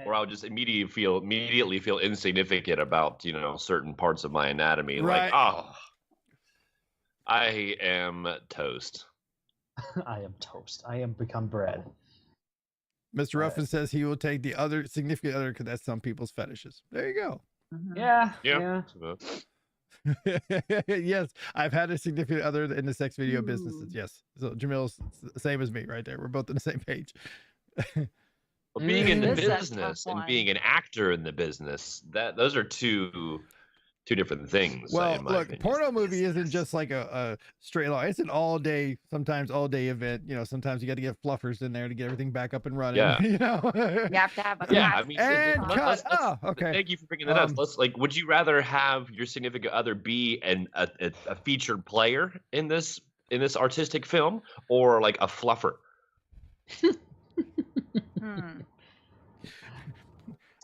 Or I would just immediately feel insignificant about certain parts of my anatomy. Right. Like, oh, I am toast. I am toast. I am become bread. Mr. Ruffin says he will take the other significant other because that's some people's fetishes. There you go. Mhm. Yeah. Yeah. Yes, I've had a significant other in the sex video businesses. Ooh. Yes. So Jamil's the same as me right there. We're both on the same page. Well, being in the This is a tough business and one. being an actor in the business, those are two different things. Well, in my look, opinion. porno movie isn't just like a straight line. It's an sometimes all day event. Sometimes you got to get fluffers in there to get everything back up and running. Yeah. You have to have a Yeah, cast. I mean, And let's- cut. Oh, okay. Thank you for bringing that up. Um, Let's would you rather have your significant other be a featured player in this artistic film, or like a fluffer? Hmm.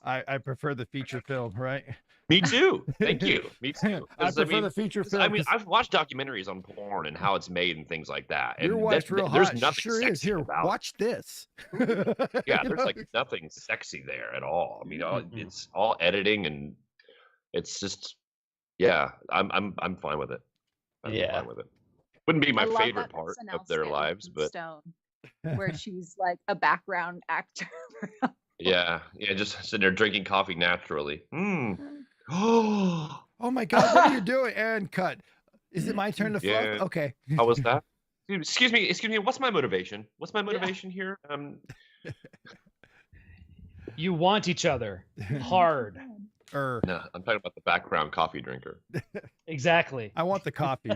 I prefer the feature film, right? Me too. Thank you. Me too. I 'Cause, prefer the feature 'cause, film. I mean, 'cause I've watched documentaries on porn and how it's made and things like that. And your wife's real there's hot. She nothing sure is. sexy Here, about. watch this. Yeah, You there's know? like nothing sexy there at all. I mean, Mm-mm. it's all editing, and it's just, yeah, I'm fine with it. I'm Yeah. fine with it. Wouldn't be my I love favorite that part SNL of their skit lives, from but Stone, where she's like a background actor. yeah, just sitting there drinking coffee naturally. Oh, Oh my God, what are you doing? And cut. Is it my turn to fluff? yeah. Okay. How was that? Excuse me. What's my motivation? What's my motivation here? You want each other hard. No, I'm talking about the background coffee drinker. Exactly. I want the coffee.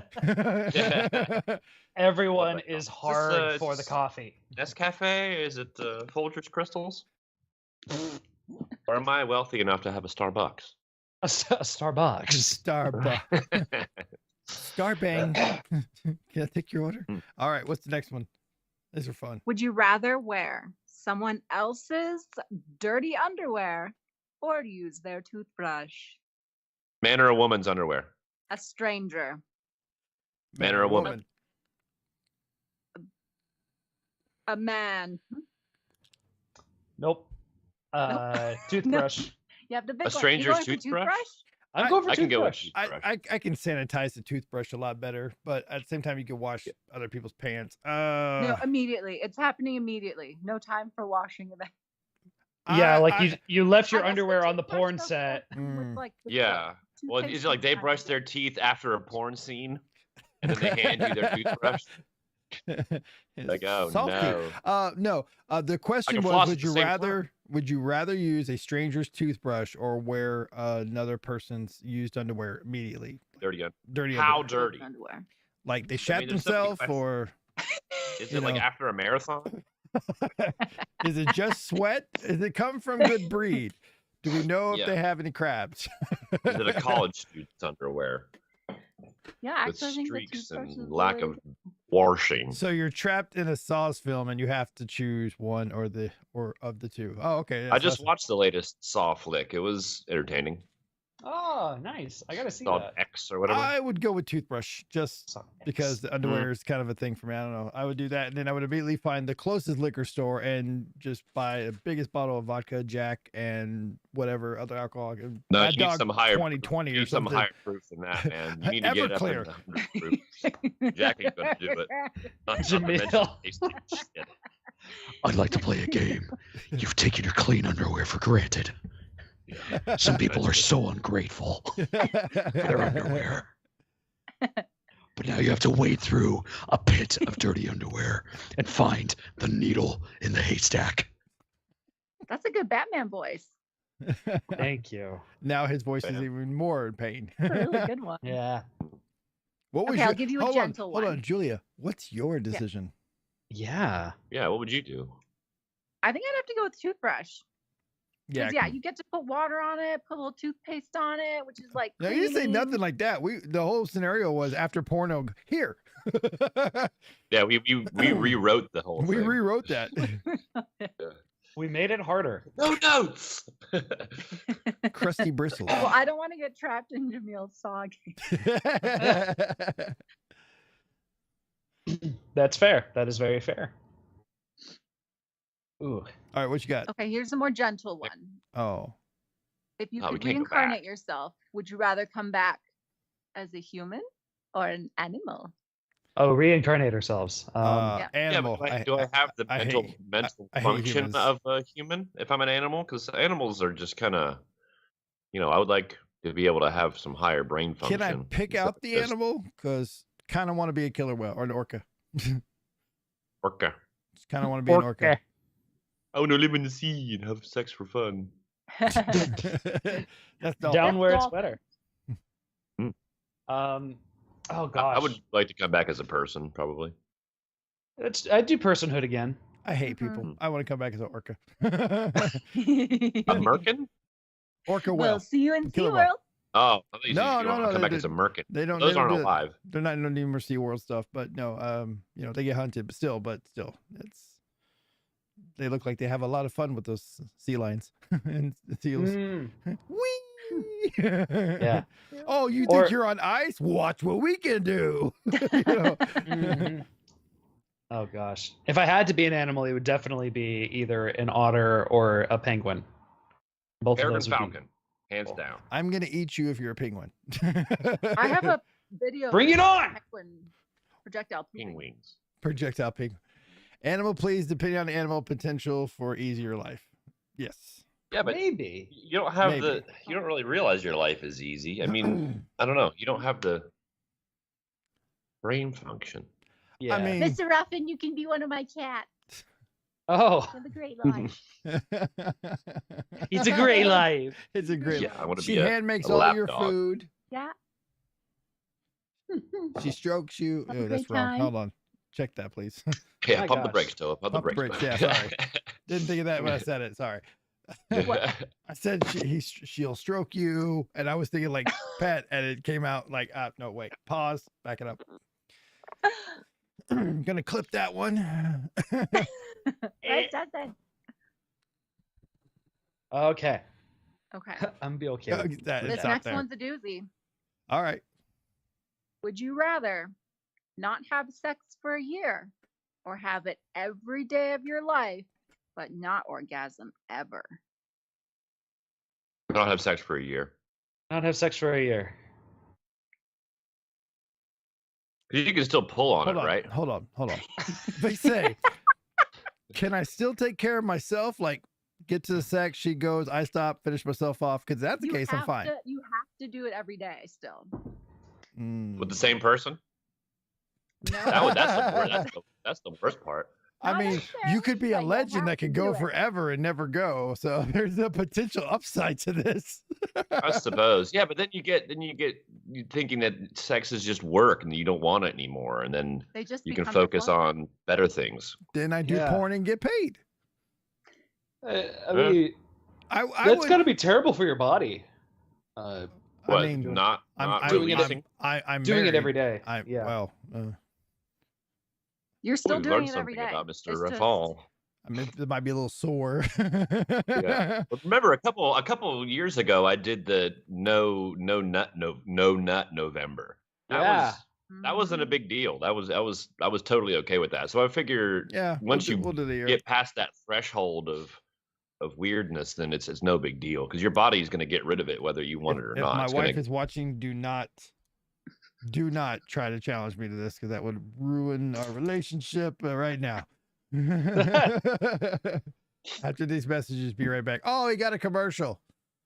Everyone Well, is this, hard for the coffee. Nescafe? Is it Folgers Crystals? Or am I wealthy enough to have a Starbucks? A Starbucks. Starbucks. Starbang. Can I take your order? All right, what's the next one? These are fun. Would you rather wear someone else's dirty underwear or use their toothbrush? Man or a woman's underwear? A stranger. Man or a woman? A man. Nope. Toothbrush. You have the big A stranger's one. You going for toothbrush? I'm going for I can go with toothbrush. toothbrush. I can sanitize the toothbrush a lot better, but at the same time, you can wash other people's pants. No, immediately. It's happening immediately. No time for washing of it. Yeah, like you left your I guess underwear on the toothbrush porn does set. help with, like, the Yeah. Well, toothpaste is it like they sometimes. brush their teeth after a porn scene, and then they hand you their toothbrush? Like, oh no. No. The question was, floss at would the you same rather use a stranger's toothbrush or wear another person's used underwear immediately? Dirty. Dirty. How underwear. dirty? Underwear. Like they shat there's so many themselves, questions. or Is you it like know. after a marathon? Is it just sweat? Does it come from good breed? Do we know if Yeah. they have any crabs? Is it a college student's underwear Yeah, with actually, I think the streaks toothbrush and is lack really- of washing? So you're trapped in a Saws film, and you have to choose one or of the two. Oh, okay. I that's just awesome. watched the latest Saw flick. It was entertaining. Oh, nice. I gotta see Saw that. X or whatever. I would go with toothbrush just Saw because the underwear is kind of a thing for me. I don't know. I would do that, and then I would immediately find the closest liquor store and just buy the biggest bottle of vodka, Jack, and whatever other alcohol. No, Mad you need Dog some higher 2020 you or need some something. higher proof than that, man. You need to get it up in Everclear. the 100 proof. Jack ain't gonna do it. Not to mention Jamil. tasting shit. I'd like to play a game. You've taken your clean underwear for granted. Some people are so ungrateful for their underwear. But now you have to wade through a pit of dirty underwear and find the needle in the haystack. That's a good Batman voice. Thank you. Now his voice is Bam. even more in pain. That's a really good one. Yeah. What was Okay, I'll give you a hold gentle Hold on, one. Julia. What's your decision? Yeah. Yeah, what would you do? I think I'd have to go with toothbrush. Yeah. Yeah, you get to put water on it, put a little toothpaste on it, which is like. No, you didn't say clean. nothing like that. The whole scenario was after porno. Here, Yeah, we rewrote the whole we thing. rewrote that. We made it harder. No notes. Crusty bristles. Well, I don't want to get trapped in Jamil's saw game. That's fair. That is very fair. Ooh. All right, what you got? Okay, here's a more gentle one. Oh, If you Oh, we could can't go reincarnate back. yourself, would you rather come back as a human or an animal? Oh, reincarnate ourselves. Yeah. animal. Yeah, but do I have the I mental hate- I hate function humans. of a human if I'm an animal? Because animals are just kind of, I would like to be able to have some higher brain function. Can I pick instead out of the just animal? Because kind of want to be a killer whale or an orca. Orca. Just kind of want to be an orca. I want to live in the sea and have sex for fun. That's the Down where it's That's better. Hmm. Oh gosh. I would like to come back as a person, probably. I'd do personhood again. I hate Mhm. people. I want to come back as an orca. A merkin? Orca whale. We'll see you in Killer whale. SeaWorld. Oh, I thought you said No, you no, want no, to come they back as a did- merkin. They don't. Those they don't aren't do it. alive. They're not in any more SeaWorld stuff, but no, they get hunted, but still, they look like they have a lot of fun with those sea lions and seals. Mm. Whee! Yeah. Oh, you Or- think you're on ice? Watch what we can do. You know? Mhm. Oh gosh. If I had to be an animal, it would definitely be either an otter or a penguin. Both of Peregrine those would be- falcon, hands down. I'm gonna eat you if you're a penguin. I have a video. Bring of it a on! penguin Projectile Ping pooping. wings. Projectile pig. Animal, please, depending on the animal potential for easier life. Yes. Yeah, but Maybe. you don't have Maybe. you don't really realize your life is easy. I mean, I don't know. You don't have the brain function. Yeah. I mean, Mr. Ruffin, you can be one of my cats. oh, Have a great life. it's a great life. it's a great. Yeah, I want to She be hand makes a all lap your dog. food. Yeah. She strokes you. Have a Oh, that's great wrong. time. Hold on. Check that, please. Yeah, My pump the gosh. brakes, Toa. Pump the Pump the brakes. brakes, yeah, sorry. Didn't think of that when I said it. Sorry. I said she'll stroke you, and I was thinking like pet, and it came out like no, wait, pause, back it up. Gonna clip that one. Right, that's it. Okay. Okay. I'm be okay. with That- This it's out next there. one's a doozy. All right. Would you rather not have sex for a year or have it every day of your life, but not orgasm ever? Not have sex for a year. Not have sex for a year. 'Cause you can still pull on Hold it, on. right? Hold on. They say, can I still take care of myself? Like, get to the sex, she goes, I stop, finish myself off. Because that's the case, I'm fine. You have to do it every day still. With the same person? No. That's the worst part. I Not mean, you necessarily, could be a but you legend have that to could do go it. forever and never go. So there's a potential upside to this. I suppose. Yeah, but then you get you thinking that sex is just work and you don't want it anymore, and then They just you can become your focus clothes. on better things. Then I do Yeah. porn and get paid. I mean, I that's would, got to be terrible for your body. I What? mean, not doing it releasing? I'm Doing married. it every day. Yeah. Well, You're still We've doing learned it every something day. about It's Mr. just- Rafal. I mean, it might be a little sore. Yeah. But remember a couple of years ago I did the no nut November. That wasn't a Mhm. big deal. I was totally okay with that. So I figure Yeah. once we'll do the year. get past that threshold of weirdness, then it's no big deal because your body's going to get rid of it whether you want it or If not. my It's wife gonna, is watching, do not try to challenge me to this because that would ruin our relationship right now. After these messages, be right back. Oh, he got a commercial.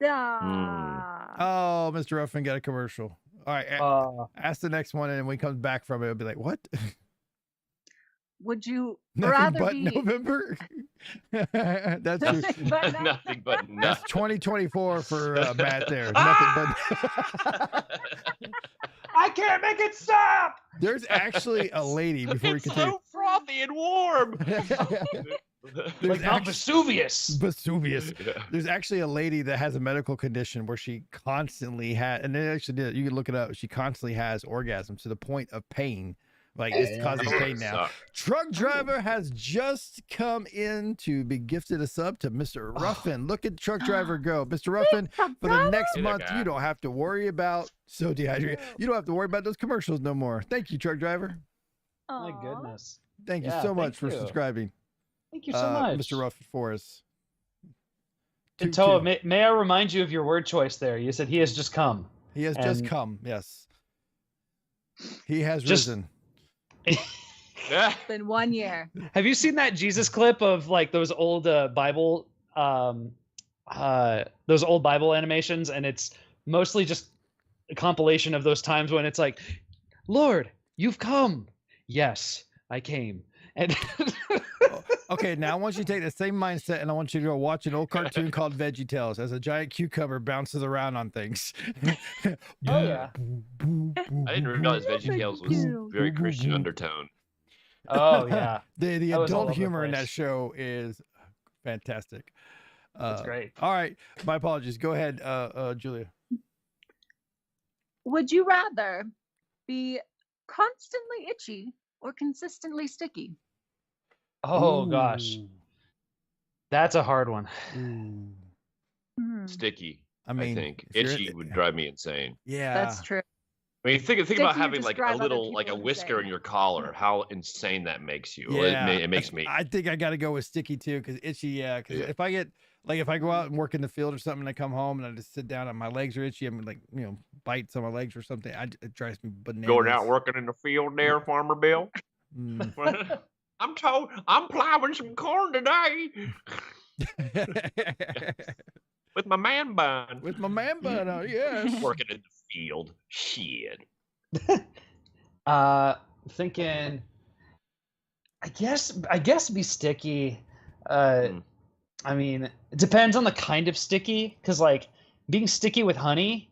Ah. Oh, Mr. Ruffin got a commercial. All right, ask the next one, and when he comes back from it, it'll be like, what? Would you Nothing rather but be November. That's your, Nothing but nut? nothing but that's nuts. 2024 for Matt. There, nothing but. I can't make it stop. There's actually a lady before we It's continue. so frothy and warm. There's Like Mount actually, Vesuvius. there's actually a lady that has a medical condition where she constantly had, and they actually did. You can look it up. She constantly has orgasms to the point of pain. Like it's causing pain now. Truck driver has just come in to be gifted a sub to Mr. Ruffin. Look at truck driver go. Mr. Ruffin, for the next Hey there, month, guy. you don't have to worry about so dehydrated. You don't have to worry about those commercials no more. Thank you, truck driver. My Aw. goodness. Thank you Yeah, so much thank for you. subscribing, Thank you so much. Mr. Ruffin for us. And Toa, may I remind you of your word choice there? You said he has just come. He has just and- come. Yes, he has Just- risen. Yeah. It's been 1 year. Have you seen that Jesus clip of like those old Bible animations? And it's mostly just a compilation of those times when it's like, Lord, you've come. Yes, I came. And Okay, now I want you to take the same mindset and I want you to go watch an old cartoon called VeggieTales as a giant cucumber bounces around on things. Oh, yeah. I didn't realize VeggieTales was very Christian undertone. Oh yeah. The That was all adult over the humor in that place. show is fantastic. That's great. All right, my apologies. Go ahead, Julia. Would you rather be constantly itchy or consistently sticky? Oh gosh. That's a hard one. Ooh. Hmm, Sticky. I mean, think if you're- itchy would drive me insane. Yeah, That's true. I mean, think Sticky about would having like a describe other little, like a people whisker insane. in your collar. How insane that makes you. Yeah, It makes me. I think I got to go with sticky too, because itchy. Yeah, because Yeah. if I get like if I go out and work in the field or something, and I come home and I just sit down and my legs are itchy, I'm like bites on my legs or something. It drives me bananas. Going out working in the field there, Farmer Bill. Mm. I'm told I'm plowing some corn today with my man bun. With my man bun on, yes. Working in the field. Shit. Thinking, I guess be sticky. I mean, it depends on the kind of sticky, because like being sticky with honey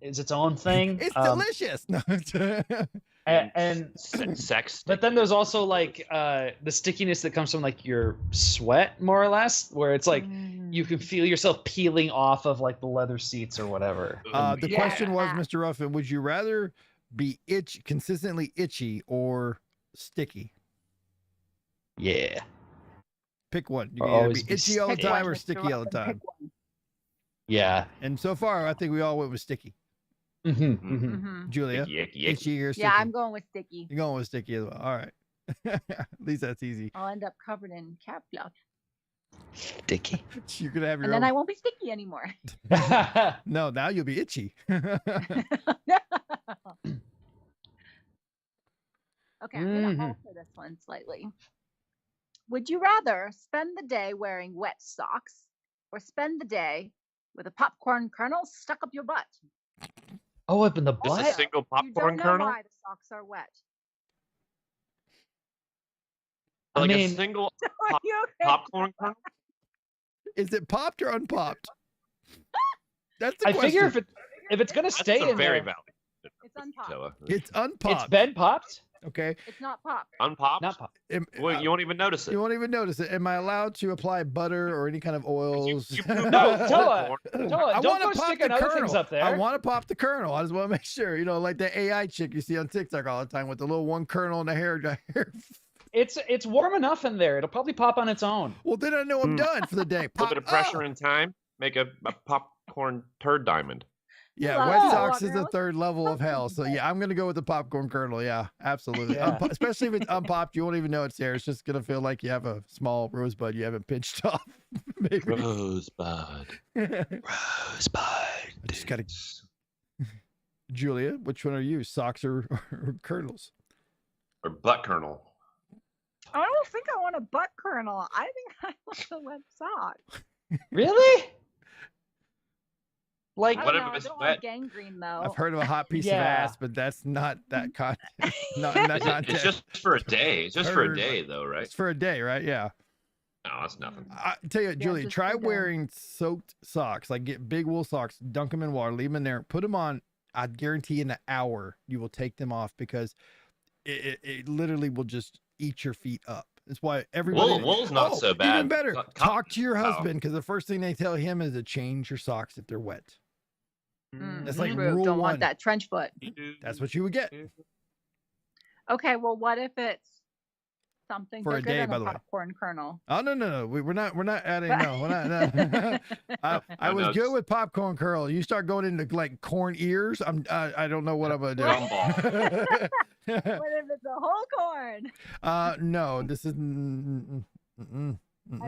is its own thing. It's delicious. No, and sex. But then there's also like the stickiness that comes from like your sweat, more or less, where it's like you can feel yourself peeling off of like the leather seats or whatever. The question was, Mr. Ruffin, would you rather be consistently itchy or sticky? Yeah. Pick one. You can either be itchy all the Pick time one, or Mr. sticky all the Ruffin, time. pick one. Yeah. And so far, I think we all went with sticky. Julia, itchy or sticky? Yeah, I'm going with sticky. You're going with sticky as well. All right. At least that's easy. I'll end up covered in cat fluff. Sticky. You're gonna have your And own. then I won't be sticky anymore. No, now you'll be itchy. Okay, I'm going to alter this one slightly. Would you rather spend the day wearing wet socks or spend the day with a popcorn kernel stuck up your butt? Oh, up in the Just a butt? single You popcorn don't know kernel? why the socks are wet. Like mean- a single Are you okay? popcorn kernel? Is it popped or unpopped? That's the I question. figure if it's gonna stay That's a in very there, valid. It's unpopped. Toa. It's unpopped. it's been popped, Okay. It's not popped. Unpopped? not popped. Well, you won't even notice it. You won't even notice it. Am I allowed to apply butter or any kind of oils? you poop No, out Toa, popcorn. Toa, I don't want go to pop sticking the other kernel. things up there. I want to pop the kernel. I just want to make sure, like the AI chick you see on TikTok all the time with the little one kernel in the hair dryer. It's warm enough in there. It'll probably pop on its own. Well, then I know I'm done for the day. A little bit of Pop- pressure oh. and time, make a popcorn turd diamond. Yeah, Love wet that, socks is the girls. third level of hell. So yeah, I'm gonna go with the popcorn kernel. Yeah, absolutely. Yeah. Especially if it's unpopped, you won't even know it's there. It's just gonna feel like you have a small rosebud you haven't pinched off. Maybe. Rosebud. Rosebud. I just gotta. Julia, which one are you? Socks or kernels? Or butt kernel. I don't think I want a butt kernel. I think I want a wet sock. Really? Like, I What don't if know. I it's don't wet? want gangrene though. I've heard of a hot piece of Yeah. ass, but that's not that not in that context. It's just for a day. It's just for a Heard. day, though, right? It's for a day, right? Yeah. No, that's nothing. I tell you, what, Julie, just try for the- wearing soaked socks. Like get big wool socks, dunk them in water, leave them in there, put them on. I guarantee in an hour you will take them off because it literally will just eat your feet up. That's why everybody. Wool's not so bad. Even better, talk to your Oh. husband because the first thing they tell him is to change your socks if they're wet. That's like True, rule don't one. want that trench foot. That's what you would get. Okay, well, what if it's something For a bigger day, than by a the way. popcorn kernel? Oh no, we're not adding. No, we're not. I was good with popcorn kernel. You start going into like corn ears. I don't know what I'm gonna do. What if it's a whole corn? No, this is. Are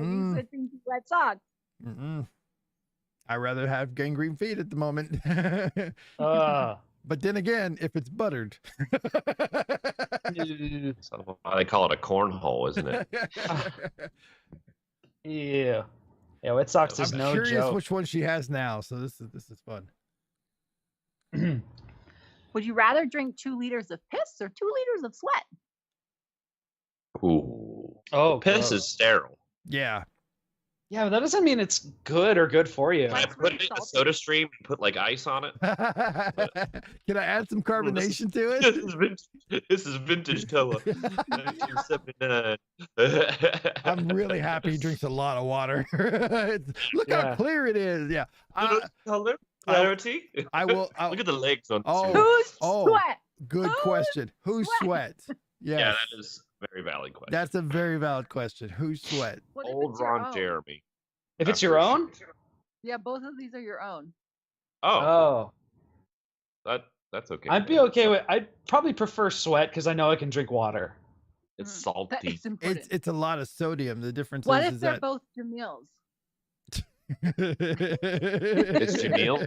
you switching to wet socks? I rather have gangrene feet at the moment. But then again, if it's buttered. So they call it a cornhole, isn't it? yeah. Yeah, wet socks is I'm no curious joke. which one she has now. So this is fun. Would you rather drink 2 liters of piss or 2 liters of sweat? Ooh. Oh, Piss gross. is sterile. Yeah. Yeah, but that doesn't mean it's good or good for you. I put it in a soda stream and put like ice on it. Can I add some carbonation to it? This is vintage Toa. 1979. I'm really happy he drinks a lot of water. Look how Yeah. clear it is. Yeah. Color, clarity. I will. Look at the legs on. Oh. Who's Oh. sweat? Good Who's question. Who sweat? Yes. Yeah, that is a very valid question. That's a very valid question. Who sweat? What if Old it's your Ron own? Jeremy. If it's your own? Yeah, both of these are your own. Oh, Oh. that's okay. I'd be okay with I'd probably prefer sweat because I know I can drink water. It's That salty. is important. It's a lot of sodium. The difference What is if they're that both your meals? it's Jamil.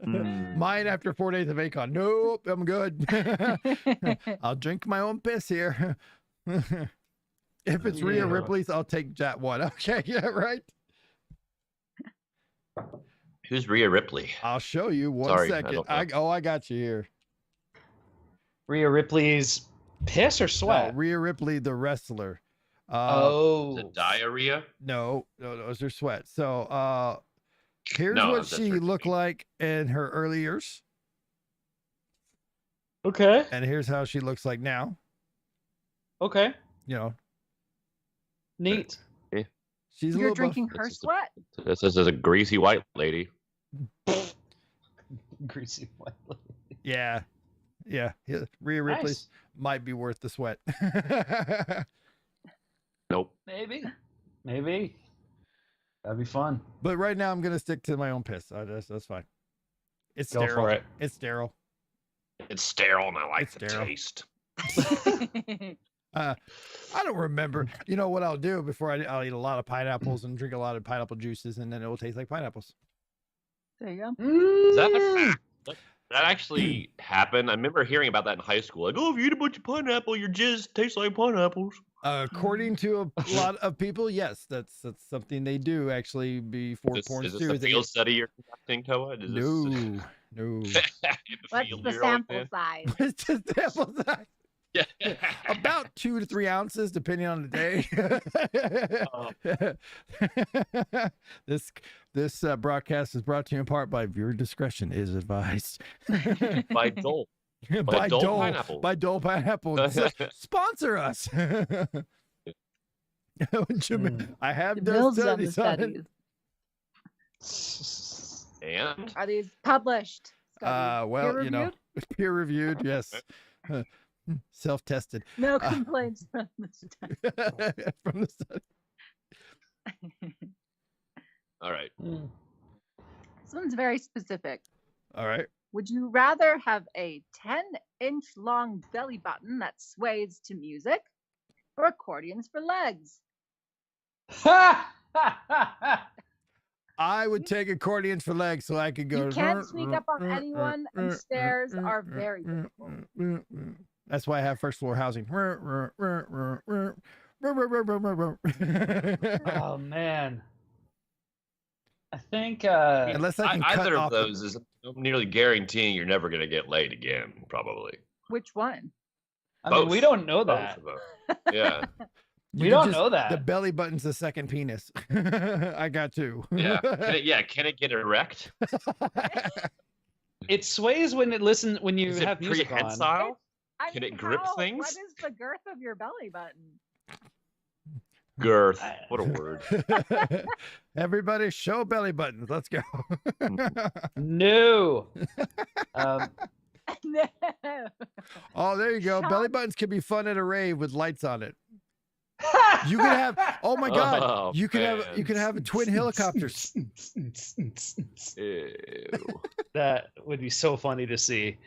Mine after 4 days of Akon. Nope, I'm good. I'll drink my own piss here. If it's Rhea Ripley's, I'll take that one. Okay, yeah, right. Who's Rhea Ripley? I'll show you one Sorry, second. I don't know. I got you here. Rhea Ripley's piss or sweat? No, Rhea Ripley, the wrestler. Is it diarrhea? No, those are sweat. So here's No, what that's she her looked name. like in her early years. Okay. And here's how she looks like now. Okay. You know, Neat. she's a You're little drinking That's her just a- sweat. This is a greasy white lady. Greasy white lady. Yeah. Rhea Ripley's Nice. might be worth the sweat. Nope. Maybe. That'd be fun. But right now I'm gonna stick to my own piss. That's fine. It's Go sterile. for it. It's sterile. It's sterile and I like It's the sterile. taste. I don't remember. You know what I'll do before I'll eat a lot of pineapples and drink a lot of pineapple juices, and then it will taste like pineapples. There you go. Is that a fact? That actually happened. I remember hearing about that in high school. Like, oh, if you eat a bunch of pineapple, your jizz tastes like pineapples. According to a lot of people, yes, that's something they do actually before porn Is this stew. a field study you're conducting, Toa? Is No, no. What's the sample size? It's just sample size. Yeah. About 2 to 3 ounces, depending on the day. This broadcast is brought to you in part by viewer discretion is advised. By Dole. by Dole Dole Pineapple. By Dole Pineapple. Sponsor us. I have done Mills done the studies on it. studies. And Are these published? studies? Well, Peer you know, reviewed? peer reviewed, yes. Self-tested. No complaints from the study. From the study. all right. This one's very specific. All right. Would you rather have a 10-inch long belly button that sways to music or accordions for legs? I would take accordions for legs so I could go. You can't sneak up on anyone, and stairs are very difficult. That's why I have first floor housing. Oh man. I think Unless I can cut either off of those is nearly guaranteeing you're never going to get laid again, probably. Which one? I mean, we don't know Both that. of them. Yeah. You We can don't know that. The belly button's the second penis. I got 2. Yeah. Can it get erect? It sways when you Is it have music on. prehensile? I Can mean, it grip how? things? What is the girth of your belly button? Girth. What a word. Everybody show belly buttons. Let's go. No. No. Oh, there you go. Belly buttons can be fun at a rave with lights on it. You can have, oh my God, Oh, you can man. have twin helicopters. Ew. That would be so funny to see.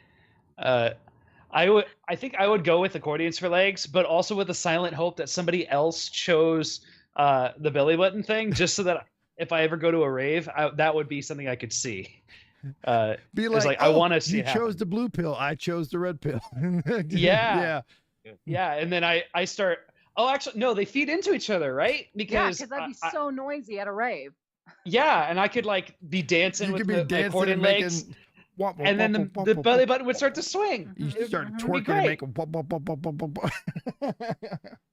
I think I would go with accordions for legs, but also with the silent hope that somebody else chose the belly button thing, just so that if I ever go to a rave, that would be something I could see. Be It's like, I oh, want to see you it chose happen. the blue pill. I chose the red pill. Yeah. Yeah. Yeah, and then I start. Oh, actually, no, they feed into each other, right? Yeah, Because because that'd be so noisy at a rave. yeah, and I could like be dancing You with could be the dancing accordion and legs, making. Womp, womp, and then womp, womp, the womp, belly womp. button would start to swing. You start Mhm. twerking and great. making. Womp, womp, womp, womp, womp, womp.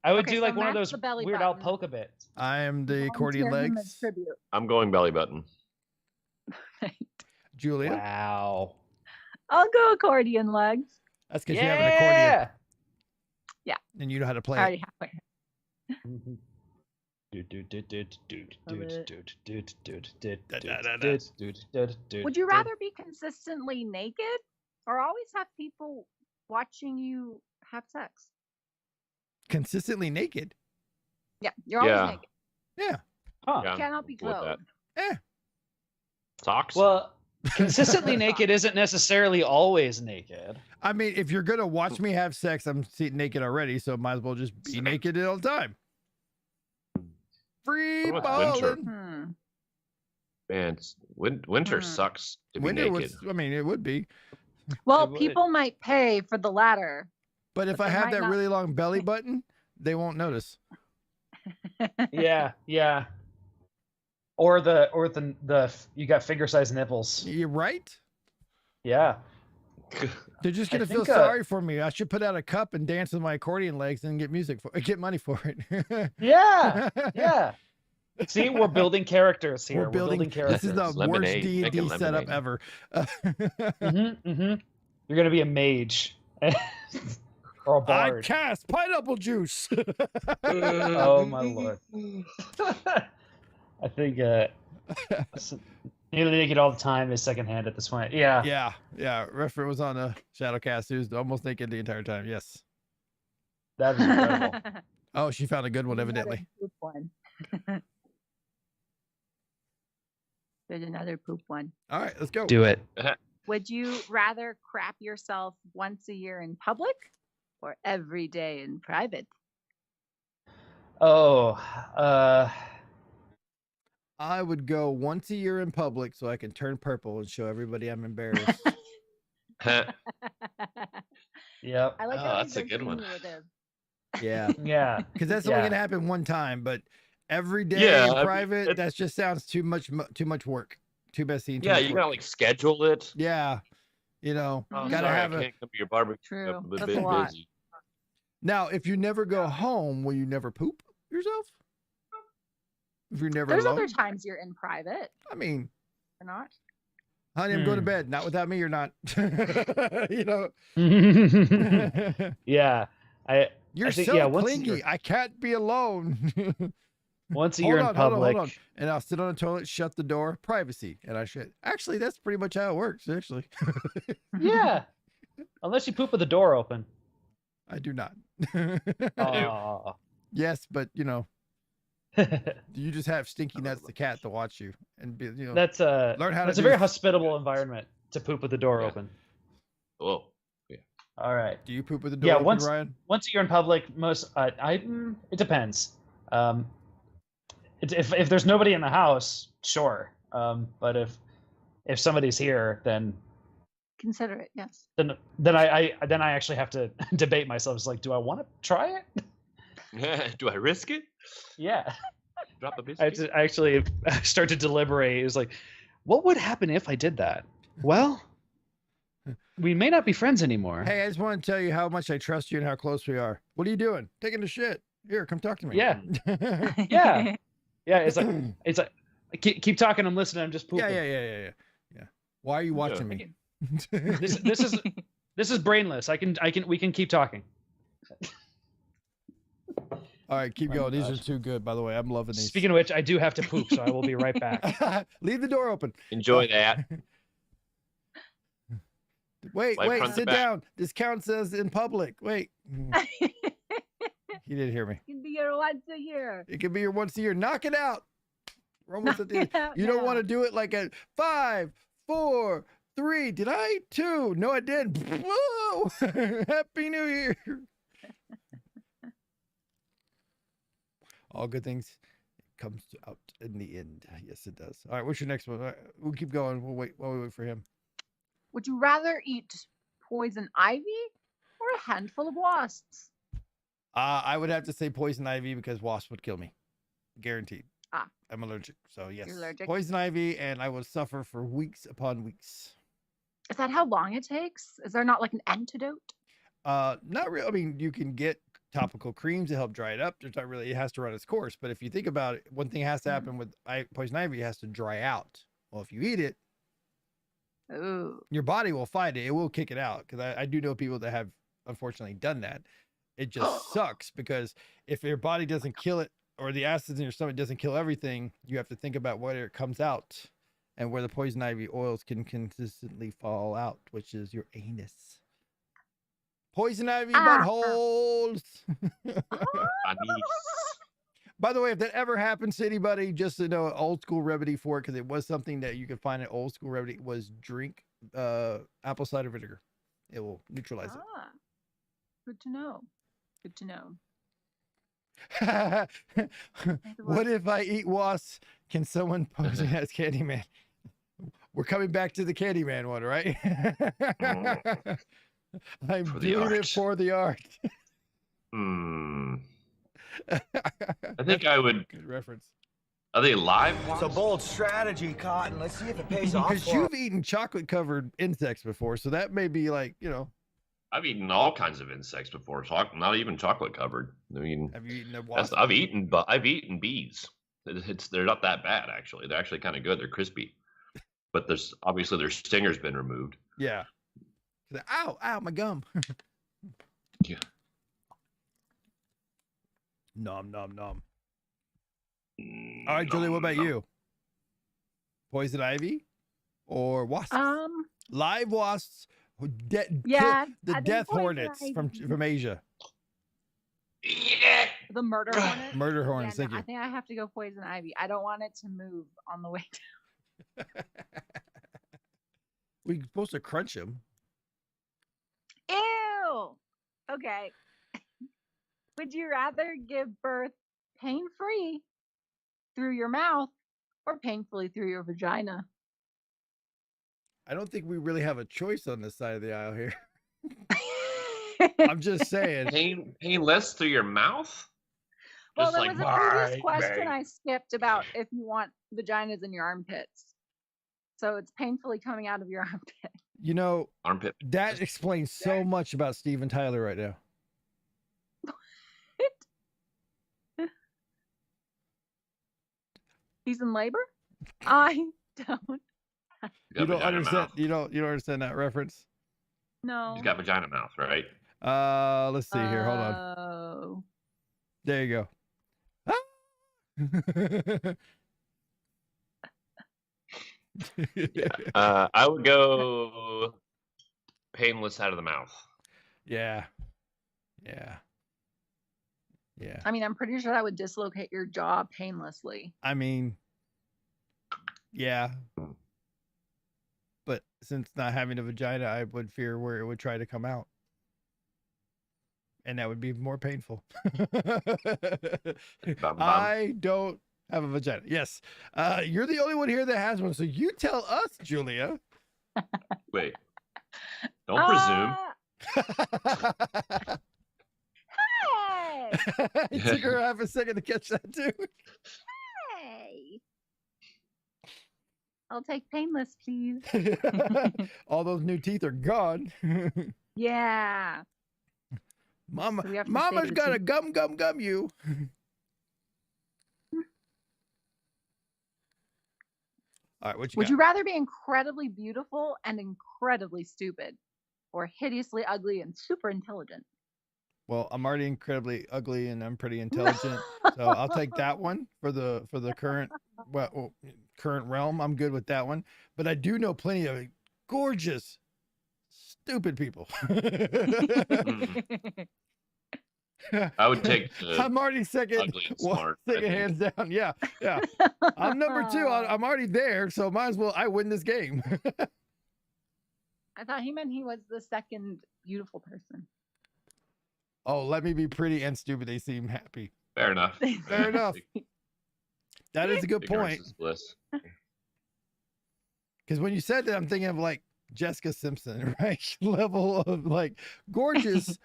I would Okay, do so like one of Matt's those the belly Weird Al button. polka bits. I am the accordion Volunteer him as legs. tribute. I'm going belly button. Julia. Wow. I'll go accordion legs. That's because you have an accordion Yeah. and you know how to I play already it. have it. Would you rather be consistently naked or always have people watching you have sex? Consistently naked. Yeah, you're always Yeah. naked. Yeah. Huh. Yeah, You cannot be I'm cool with that. clothed. Socks? Well, consistently naked isn't necessarily always naked. I mean, if you're gonna watch me have sex, I'm sitting naked already, so might as well just be naked all the time. Free What about winter? balling. Man, winter Hmm. sucks to be Winter naked. was, I mean, it would be. Well, It would. people might pay for the latter. But if But I they have might that not- really long belly button, they won't notice. Yeah. Or the you got finger sized nipples. You're right. Yeah. They're just I gonna feel think, sorry for me. I should put out a cup and dance with my accordion legs and get get money for it. Yeah. See, we're building characters here. We're building We're building This is characters. the worst Lemonade, D&D making setup lemonade. ever. You're gonna be a mage or a I bard. cast pineapple juice. Oh my lord. I think nearly naked all the time is secondhand at this point. Yeah. yeah. Refer was on a Shadowcast. He was almost naked the entire time. Yes. That was incredible. Oh, she found a good one, There's evidently. another poop one. There's another poop one. All right, let's go. Do it. Would you rather crap yourself once a year in public or every day in private? Oh, I would go once a year in public so I can turn purple and show everybody I'm embarrassed. yep. I like Oh, how that's a it's good one. insinuative. Yeah. Yeah. Because that's only Yeah. gonna happen one time, but every day Yeah, I in mean, private, that just sounds too much work, too messy. And too Yeah, much you work. gotta like schedule it. Yeah, you know, Oh, gotta sorry, have I a. can't come to your barbecue. True. I'm a That's bit a lot. busy. Now, if you never go home, will you never poop yourself? If you're never There's alone, other times you're in private I mean, or not. honey, I'm going to Hmm. bed. Not without me, you're not. You know, Yeah. you're I think, so yeah, once clingy. you're- I can't be alone. Once a hold year on, in public. hold on. And I'll sit on the toilet, shut the door, privacy, and I should. Actually, that's pretty much how it works. Actually, Yeah. Unless you poop with the door open. I do not. Aw. Yes, but you know, you just have Stinky Nuts the cat to watch you and be, you know, That's learn how to that's a do very this. hospitable environment to poop with the door Yeah. open. Whoa. All right. Do you poop with the door Yeah, open, once Ryan? once a year in public, it depends. If there's nobody in the house, sure. But if somebody's here, then Consider it, yes. I actually have to debate myself. It's like, do I want to try it? Do I risk it? Yeah. Drop a I biscuit? actually start to deliberate. It's like, what would happen if I did that? Well, we may not be friends anymore. Hey, I just want to tell you how much I trust you and how close we are. What are you doing? Taking a shit. Here, come talk to me. Yeah. Yeah. Yeah. It's like keep talking. I'm listening. I'm just pooping. Yeah. Why are you watching me? This is brainless. We can keep talking. All right, keep Oh going. my These are gosh. too good, by the way. I'm loving these. Speaking of which, I do have to poop, so I will be right back. Leave the door open. Enjoy that. Wait, Wipe wait, front to sit back. down. This count says in public. Wait. He didn't hear me. Can be your once a year. It could be your once a year. Knock it out. We're almost at the Knock end. it out You don't want to now. do it like a 5, 4, 3. Did I? 2. No, I did. Whoa! Happy New Year. All good things comes out in the end. Yes, it does. All right, what's your next one? All right, we'll keep going. We'll wait while we wait for him. Would you rather eat poison ivy or a handful of wasps? I would have to say poison ivy because wasp would kill me. Guaranteed. Ah. I'm allergic. So yes. allergic? Poison ivy, and I will suffer for weeks upon weeks. Is that how long it takes? Is there not like an antidote? Not really. I mean, you can get topical creams to help dry it up. There's not really, it has to run its course. But if you think about it, one thing has to happen with poison ivy, it has to dry out. Well, if you eat it, Ooh. your body will fight it. It will kick it out. Because I do know people that have unfortunately done that. It just sucks because if your body doesn't kill it, or the acids in your stomach doesn't kill everything, you have to think about where it comes out and where the poison ivy oils can consistently fall out, which is your anus. Poison ivy buttholes. Anise. By the way, if that ever happens to anybody, just to know, an old school remedy for it, because it was something that you could find an old school remedy, was drink apple cider vinegar. It will neutralize it. Ah, good to know. Good to know. What if I eat wasps? Can someone pose me as Candyman? We're coming back to the Candyman one, right? I'm For the doing it art. for the art. I think I would. Good reference. Are they live? It's a bold strategy, Cotton. Let's see if it pays off Because for you've eaten chocolate-covered insects before, so that may be like, you know. I've eaten all kinds of insects before. Not even chocolate covered. I mean, Have you eaten a wasp? I've eaten bees. They're not that bad actually. They're actually kind of good. They're crispy, but there's obviously their stinger's been removed. Yeah. Ow, ow, my gum. Yeah. Nom, nom, nom. All right, Julie, what about you? Poison ivy or wasps? Live wasps. Yeah, The I think death poison hornets ivy. from Asia. Yeah. The murder hornet. Murder hornets, Yeah, thank no, you. I think I have to go poison ivy. I don't want it to move on the way down. We're supposed to crunch them. Ew. Okay. Would you rather give birth pain-free through your mouth or painfully through your vagina? I don't think we really have a choice on this side of the aisle here. I'm just saying. Painless through your mouth? Well, Just there like, was a previous bang, question bang. I skipped about if you want vaginas in your armpits. So it's painfully coming out of your armpit. You know, Armpit. that explains so much about Steven Tyler right now. He's in labor? I don't. You don't vagina understand. mouth. You don't understand that reference. No. He's got vagina mouth, right? Let's see here. Hold on. Oh. There you go. I would go painless out of the mouth. Yeah. Yeah. Yeah. I mean, I'm pretty sure that would dislocate your jaw painlessly. I mean, yeah. But since not having a vagina, I would fear where it would try to come out. And that would be more painful. Bum, bum. I don't have a vagina. Yes. You're the only one here that has one. So you tell us, Julia. Wait. Don't presume. Hey! It took her half a second to catch that too. Hey! I'll take painless, please. All those new teeth are gone. Yeah. Mama, So we have to Mama's save the got a teeth. gum you. All right, what you Would got? you rather be incredibly beautiful and incredibly stupid, or hideously ugly and super intelligent? Well, I'm already incredibly ugly and I'm pretty intelligent, so I'll take that one for the current current realm. I'm good with that one, but I do know plenty of gorgeous, stupid people. I would take the I'm already second. ugly and smart. I Second, think. hands down. Yeah, yeah. I'm number two. I'm already there, so might as well I win this game. I thought he meant he was the second beautiful person. Oh, let me be pretty and stupid. They seem happy. Fair enough. Fair enough. That is a good Ignorance point. is bliss. Because when you said that, I'm thinking of like Jessica Simpson, right? Level of like gorgeous,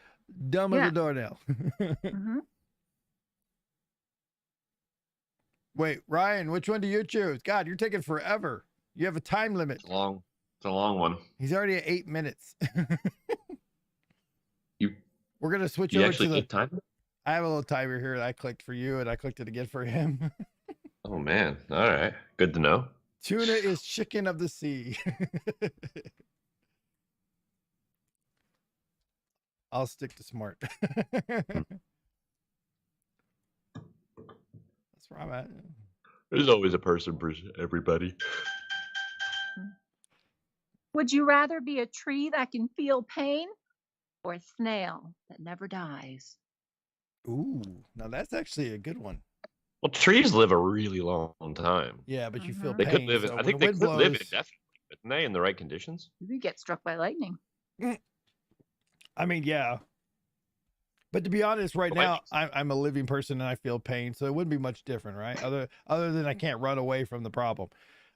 dumb as Yeah. a doornail. Mhm. Wait, Ryan, which one do you choose? God, you're taking forever. You have a time limit. It's a long one. He's already at 8 minutes. We're gonna switch You over to actually the. keep time? I have a little timer here that I clicked for you, and I clicked it again for him. Oh man. All right. Good to know. Tuna is chicken of the sea. I'll stick to smart. That's where I'm at. There's always a person for everybody. Would you rather be a tree that can feel pain or a snail that never dies? Ooh, now that's actually a good one. Well, trees live a really long time. Yeah, but you feel Mhm. They pain. could live. so I when think the they wind could live blows- indefinitely, couldn't they, in the right conditions? You could get struck by lightning. I mean, yeah. But to be honest, right But my- now I'm a living person and I feel pain, so it wouldn't be much different, right? Other than I can't run away from the problem.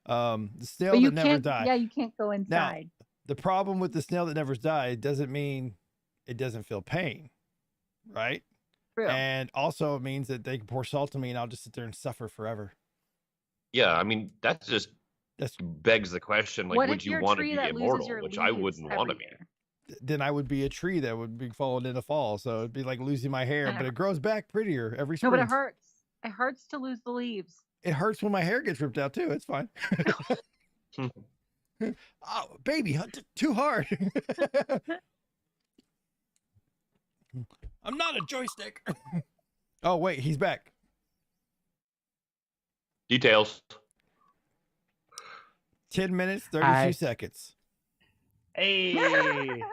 The snail But you that never can't. died. Yeah, you can't go inside. The problem with the snail that never died doesn't mean it doesn't feel pain, right? True. And also it means that they can pour salt on me and I'll just sit there and suffer forever. Yeah, I mean that just That's begs the question: like, What would if you you're a want to tree be that loses immortal? your Which I leaves wouldn't want to every be. year? then I would be a tree that would be falling in the fall. So it'd be like losing my hair, but it grows back prettier every No, spring. but it hurts. It hurts to lose the leaves. It hurts when my hair gets ripped out too. It's fine. Oh, baby, too hard. I'm not a joystick. Oh, wait, he's back. Details. 10 minutes, 32 seconds. Hey. I don't know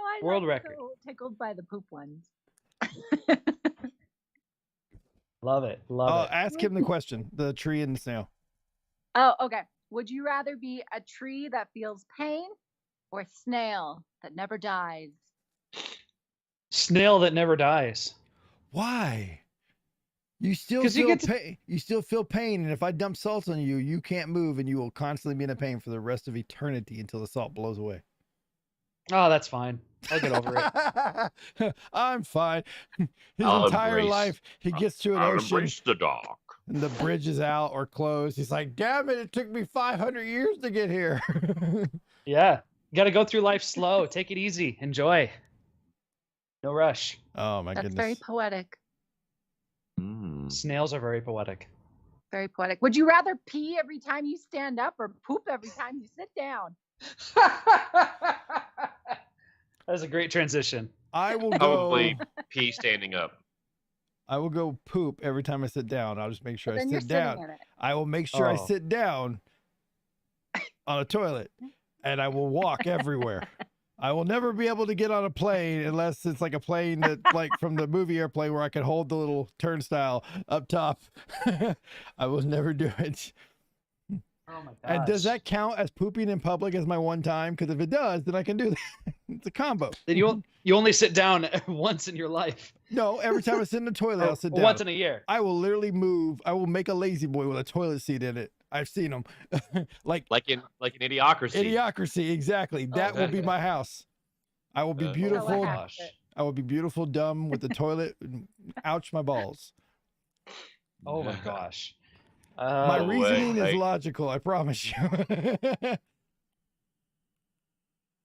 why World I'm record. so tickled by the poop ones. Love it. Love it. Ask him the question, the tree and the snail. Oh, okay. Would you rather be a tree that feels pain or a snail that never dies? Snail that never dies. Why? You still 'Cause you feel get to- pain. You still feel pain, and if I dump salt on you, you can't move, and you will constantly be in a pain for the rest of eternity until the salt blows away. Oh, that's fine. I'll get over it. I'm fine. His I'll entire embrace- life, he gets to an I'll ocean, embrace the dark. and the bridge is out or closed. He's like, "Damn it! It took me 500 years to get here." Yeah. You got to go through life slow. Take it easy. Enjoy. No rush. Oh my That's goodness! very poetic. Mm. Snails are very poetic. Very poetic. Would you rather pee every time you stand up or poop every time you sit down? That's a great transition. I will go. Probably pee standing up. I will go poop every time I sit down. I'll just make sure But I then you're sit sitting down. in it. I will make sure I Oh. sit down on a toilet, and I will walk everywhere. I will never be able to get on a plane unless it's like a plane that, like from the movie Airplane, where I can hold the little turnstile up top. I will never do it. Oh my god. And does that count as pooping in public as my one time? Because if it does, then I can do that. It's a combo. Then you only sit down once in your life. No, every time I sit in the toilet, I'll sit down. Once in a year. I will literally move. I will make a lazy boy with a toilet seat in it. I've seen them. like Like in Idiocracy. Idiocracy, exactly. That will be my house. I will be Oh, beautiful. gosh. I will be beautiful, dumb with the toilet. Ouch, my balls. Oh my gosh. My Oh, reasoning is wait. logical. I promise you.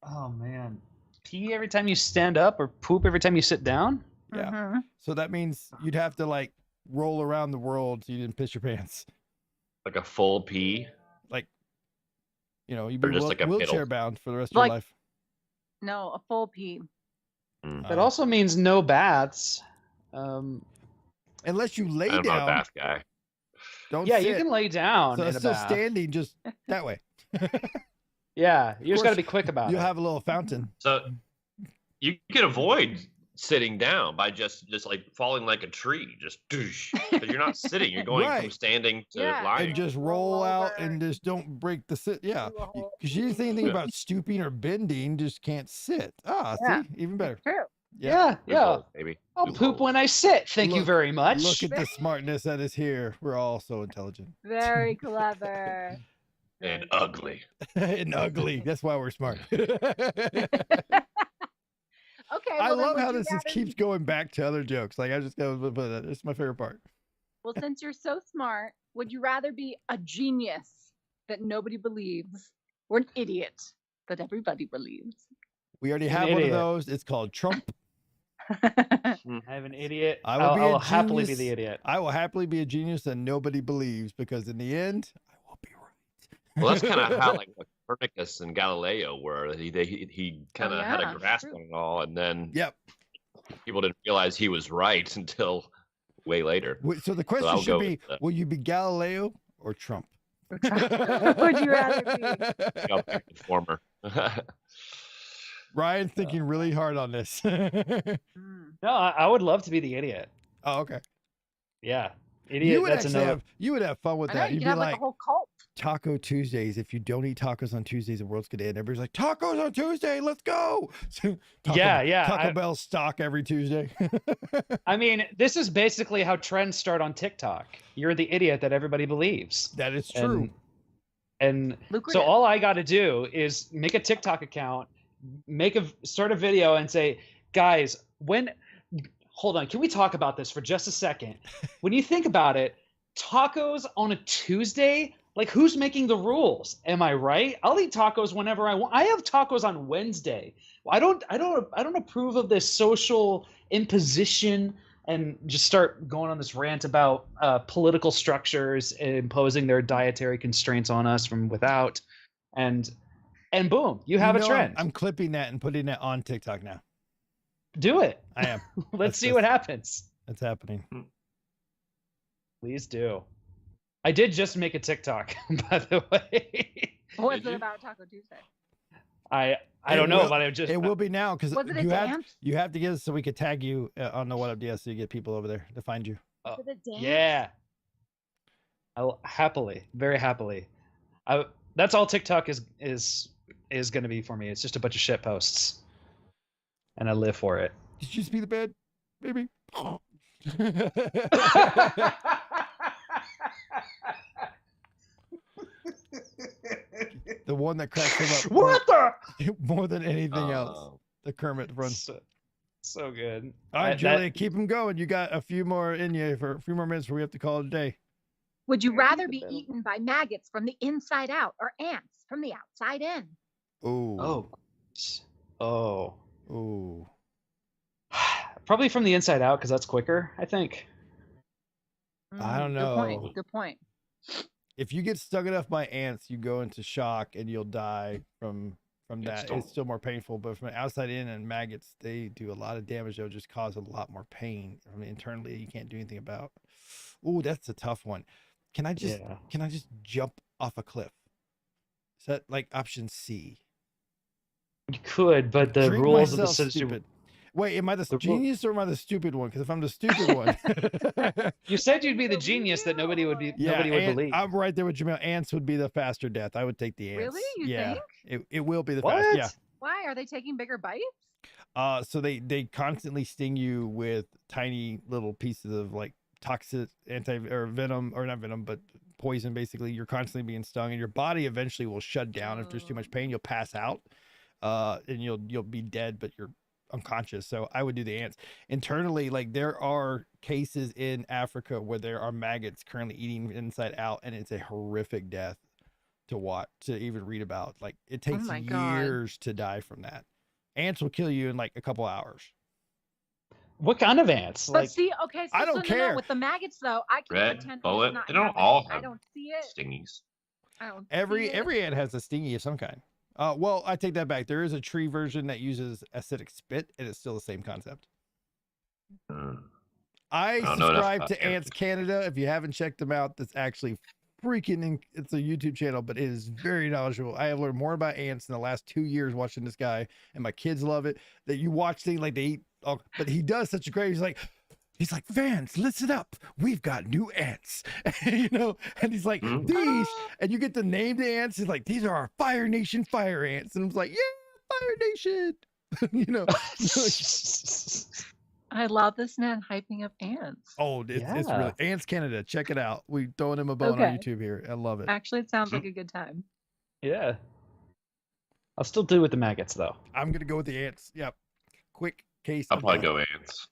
Oh man. Pee every time you stand up or poop every time you sit down? Yeah. Mhm. So that means you'd have to like roll around the world so you didn't piss your pants. Like a full pee. Like, you know, you'd Or be just like a wheelchair piddle. bound for the rest of Like- your life. No, a full pee. That also means no baths. Unless you lay I'm not a down. bath guy. Don't Yeah, sit. you can lay down So in it's a still bath. standing just that way. Yeah, you just course, got to be quick about You'll it. have a little fountain. So you can avoid sitting down by just like falling like a tree, just because you're not sitting. You're going from Right. standing to Yeah. lying. And just Roll roll out over. and just don't break the sit. Yeah. Do a whole- Because you didn't say anything about stooping or bending, just can't sit. Ah, Yeah. see? Even better. True. Yeah, yeah. Loophole, maybe. I'll poop when I sit. Thank you Look- very much. Look at the smartness that is here. We're all so intelligent. Very clever. And ugly. And ugly. That's why we're smart. Okay. I well, then love would how you this rather keeps be- going back to other jokes. Like, I just go, but it's my favorite part. Well, since you're so smart, would you rather be a genius that nobody believes or an idiot that everybody believes? We already An have one of idiot. those. It's called Trump. I have an idiot. I will be a I'll happily be genius. the idiot. I will happily be a genius that nobody believes because in the end, I will be right. Well, that's kind of how like Copernicus and Galileo were. He kind of had yeah, a grasp true. on it all, and then Yep. people didn't realize he was right until way later. So the question I'll should go be: with that. will you be Galileo or Trump? Would you rather be? I'll pick the former. Ryan thinking really hard on this. Hmm. No, I would love to be the idiot. Oh, okay. Yeah. You Idiot, would that's actually another. you would have fun with I know that. you You'd can be have like, like a whole cult. Taco Tuesdays. If you don't eat tacos on Tuesdays, the world's gonna end. Everybody's like, tacos on Tuesday, let's go. So Taco Bell stock every Tuesday. I mean, this is basically how trends start on TikTok. You're the idiot that everybody believes. That is true. And so all I got to do is make a TikTok account, start a video, and say, guys, hold on, can we talk about this for just a second? When you think about it, tacos on a Tuesday, like, who's making the rules? Am I right? I'll eat tacos whenever I want. I have tacos on Wednesday. I don't approve of this social imposition and just start going on this rant about political structures imposing their dietary constraints on us from without, and boom, you have a trend. I'm clipping that and putting it on TikTok now. Do it. I am. Let's see what happens. That's happening. Please do. I did just make a TikTok, by the way. What was it about Taco Tuesday? I don't know, but it will be now because you have to get us so we could tag you on the What Up DS so you get people over there to find you. Yeah. I'll very happily. That's all TikTok is going to be for me. It's just a bunch of shit posts, and I live for it. Did you see the bed, baby? The one that cracks him up more than anything else. The Kermit run. So good. All right, Julia, keep them going. You got a few more in you for a few more minutes before we have to call it a day. Would you rather be eaten by maggots from the inside out or ants from the outside in? Oh. Probably from the inside out because that's quicker, I think. I don't know. Good point. If you get stung enough by ants, you go into shock and you'll die from that. It's still more painful, but from the outside in, and maggots, they do a lot of damage. They'll just cause a lot more pain. I mean, internally, you can't do anything about. Oh, that's a tough one. Can I just jump off a cliff? Is that like option C? You could, but the rules of the system. Wait, am I the genius or am I the stupid one? Because if I'm the stupid one, you said you'd be the genius that nobody would believe. I'm right there with Jamil. Ants would be the faster death. I would take the ants. Really? You think? It will be the fastest. Yeah. Why are they taking bigger bites? So they constantly sting you with tiny little pieces of like toxic venom, or not venom, but poison. Basically, you're constantly being stung, and your body eventually will shut down if there's too much pain. You'll pass out, and you'll be dead, but you're unconscious. So I would do the ants. Internally, like, there are cases in Africa where there are maggots currently eating inside out, and it's a horrific death to watch, to even read about. Like, it takes years to die from that. Ants will kill you in like a couple hours. What kind of ants? But see, okay, so I don't care. No, with the maggots though, I can pretend bullet. Not They don't all have I don't see it. stingies. I don't every ant has a stingy of some kind. Well, I take that back. There is a tree version that uses acidic spit, and it's still the same concept. I subscribe to Ants Canada. If you haven't checked them out, that's actually it's a YouTube channel, but it is very knowledgeable. I have learned more about ants in the last 2 years watching this guy, and my kids love it. That you watch things like they eat, but he does such a great. He's like, fans, listen up. We've got new ants, and he's like, these, and you get to name the ants. He's like, these are our Fire Nation fire ants. And I was like, yeah, Fire Nation, I love this man hyping up ants. Oh, it's really Ants Canada. Check it out. We throwing him a bone on YouTube here. I love it. Actually, it sounds like a good time. Yeah. I'll still do with the maggots though. I'm going to go with the ants. Yep. Quick case. I'll probably go ants.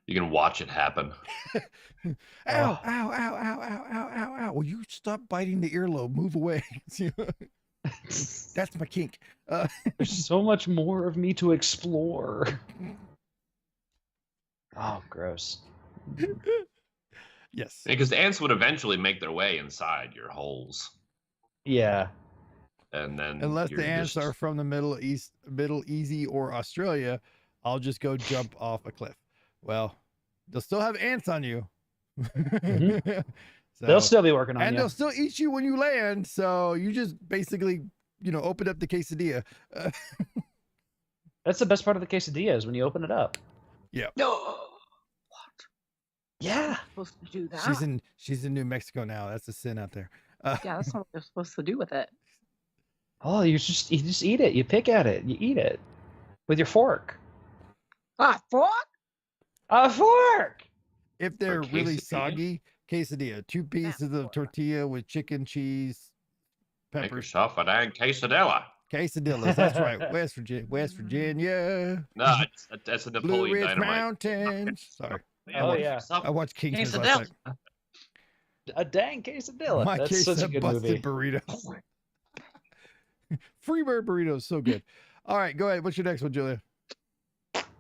You can watch it happen. Ow, ow, ow, ow, ow, ow, ow, ow. Will you stop biting the earlobe? Move away. That's my kink. There's so much more of me to explore. Oh, gross. Yes. Because ants would eventually make their way inside your holes. Yeah. And then unless the ants are from the Middle East, or Australia, I'll just go jump off a cliff. Well, they'll still have ants on you. So, they'll still be working on you. And they'll still eat you when you land. So you just basically, open up the quesadilla. That's the best part of the quesadilla is when you open it up. Yeah. No. What? Yeah. Supposed to do that. She's in New Mexico now. That's a sin out there. Yeah, that's not what you're supposed to do with it. Oh, you just eat it. You pick at it. You eat it with your fork. Ah, fork? A fork. If they're really quesadilla? soggy, quesadilla, 2 pieces of tortilla with chicken, cheese, Make peppers. yourself a dang quesadilla. Quesadillas, that's right. West Virginia. No, that's a Blue Napoleon Ridge Dynamite. Mountains. Sorry. Oh, yeah. I watched Kingsman last night. A dang quesadilla. My That's case such a of good busted movie. burrito. Freebird burritos, so good. All right, go ahead. What's your next one, Julia?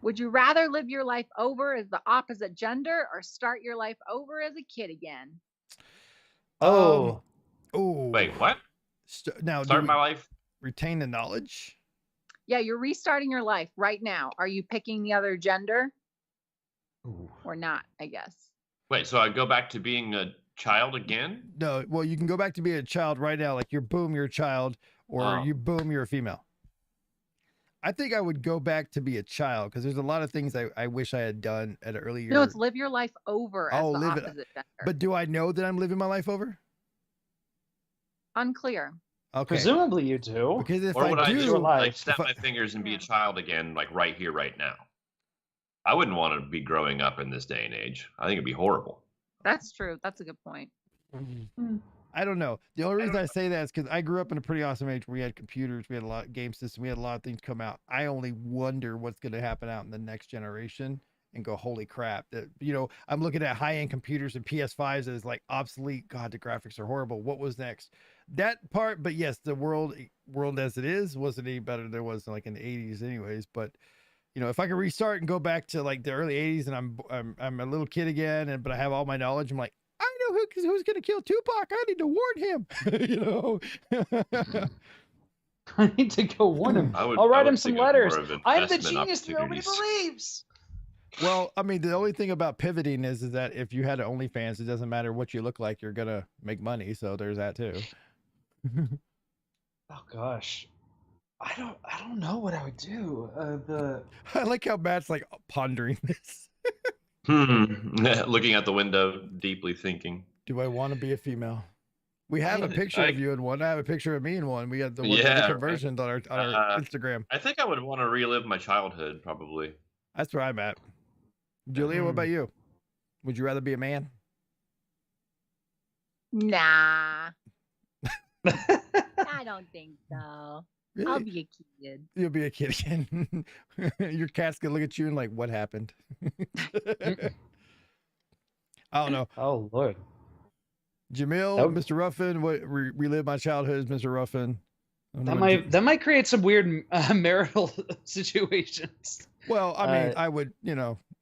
Would you rather live your life over as the opposite gender or start your life over as a kid again? Oh. Wait, what? Now, Start my life? Retain the knowledge? Yeah, you're restarting your life right now. Are you picking the other gender or not, I guess? Wait, so I go back to being a child again? No, well, you can go back to being a child right now. Like you're a child, or you're a female. I think I would go back to be a child because there's a lot of things I wish I had done at an earlier. No, it's live your life over as the live opposite gender. But do I know that I'm living my life over? Unclear. Okay. Presumably you do. Because if Or I would I do, just like snap my fingers and be a child again, like right here, right now? I wouldn't want to be growing up in this day and age. I think it'd be horrible. That's true. That's a good point. I don't know. The only reason I say that is because I grew up in a pretty awesome age where we had computers, we had a lot of game systems, we had a lot of things come out. I only wonder what's going to happen out in the next generation and go, holy crap. That, I'm looking at high-end computers and PS5s as like obsolete. God, the graphics are horrible. What was next? That part, but yes, the world as it is wasn't any better than it was like in the 80s anyways. But if I could restart and go back to like the early 80s and I'm a little kid again, but I have all my knowledge, I'm like, I know who's going to kill Tupac. I need to warn him. I need to go warn him. I'll write him some letters. I'm the genius that nobody believes. Well, I mean, the only thing about pivoting is that if you had OnlyFans, it doesn't matter what you look like, you're gonna make money. So there's that too. Oh gosh, I don't know what I would do. I like how Matt's like pondering this. Looking out the window, deeply thinking. Do I want to be a female? We have a picture of you in one. I have a picture of me in one. We had the one conversions on our Instagram. I think I would want to relive my childhood, probably. That's where I'm at. Julia, what about you? Would you rather be a man? Nah. I don't think so. Really? I'll be a kid. You'll be a kid again. Your cat's gonna look at you and like, what happened? I don't know. Oh Lord. Jamil, Mr. Ruffin, what relive my childhood, Mr. Ruffin. That might create some weird marital situations. Well, I mean, I would,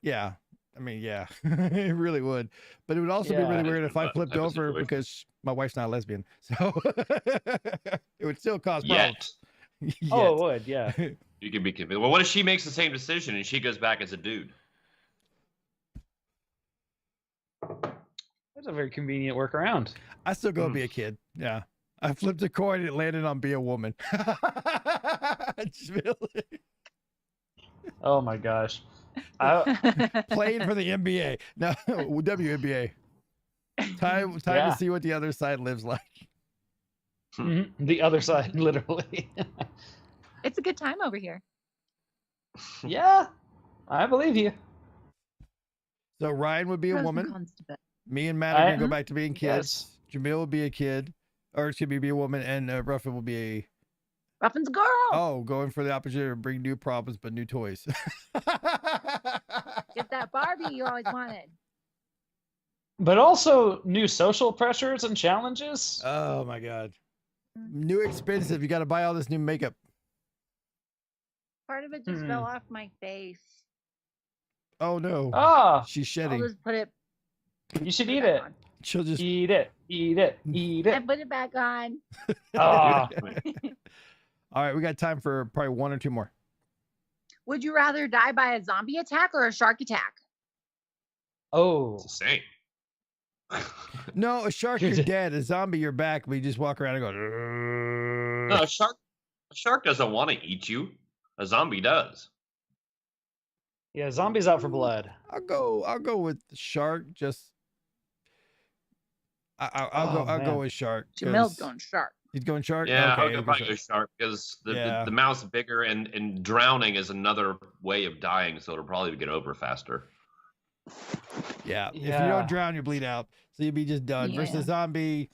yeah. I mean, yeah, it really would. But it would also be really weird if I flipped over because my wife's not a lesbian. So it would still cause problems. Yet. Oh, it would, yeah. You could be convinced. Well, what if she makes the same decision and she goes back as a dude? That's a very convenient workaround. I still go be a kid. Yeah. I flipped a coin and it landed on be a woman. Oh my gosh. Playing for the NBA. No, WNBA. Time to see what the other side lives like. The other side, literally. It's a good time over here. Yeah, I believe you. So Ryan would be a woman. Me and Matt are going to go back to being kids. Yes. Jamil will be a kid. Or excuse me, be a woman. And Ruffin will be a... Ruffin's a girl. Oh, going for the opposite, bring new problems but new toys. Get that Barbie you always wanted. But also new social pressures and challenges. Oh my God. New expensive. You got to buy all this new makeup. Part of it just fell off my face. Oh no. Ah. She's shedding. I'll just put it. You should eat it. She'll just eat it. Eat it. Eat it. I put it back on. Ah. All right, we got time for probably one or two more. Would you rather die by a zombie attack or a shark attack? Oh. It's the same. No, a shark, you're dead. A zombie, you're back. We just walk around and go. No, a shark doesn't want to eat you. A zombie does. Yeah, zombie's out for blood. I'll go with the shark. Just I'll go with shark. Jamil's going shark. He's going shark. Yeah, okay, I'll go probably go shark because the mouth's bigger and drowning is another way of dying, so it'll probably get over faster. Yeah. If you don't drown, you bleed out, so you'll be just done. Yeah. Versus zombie,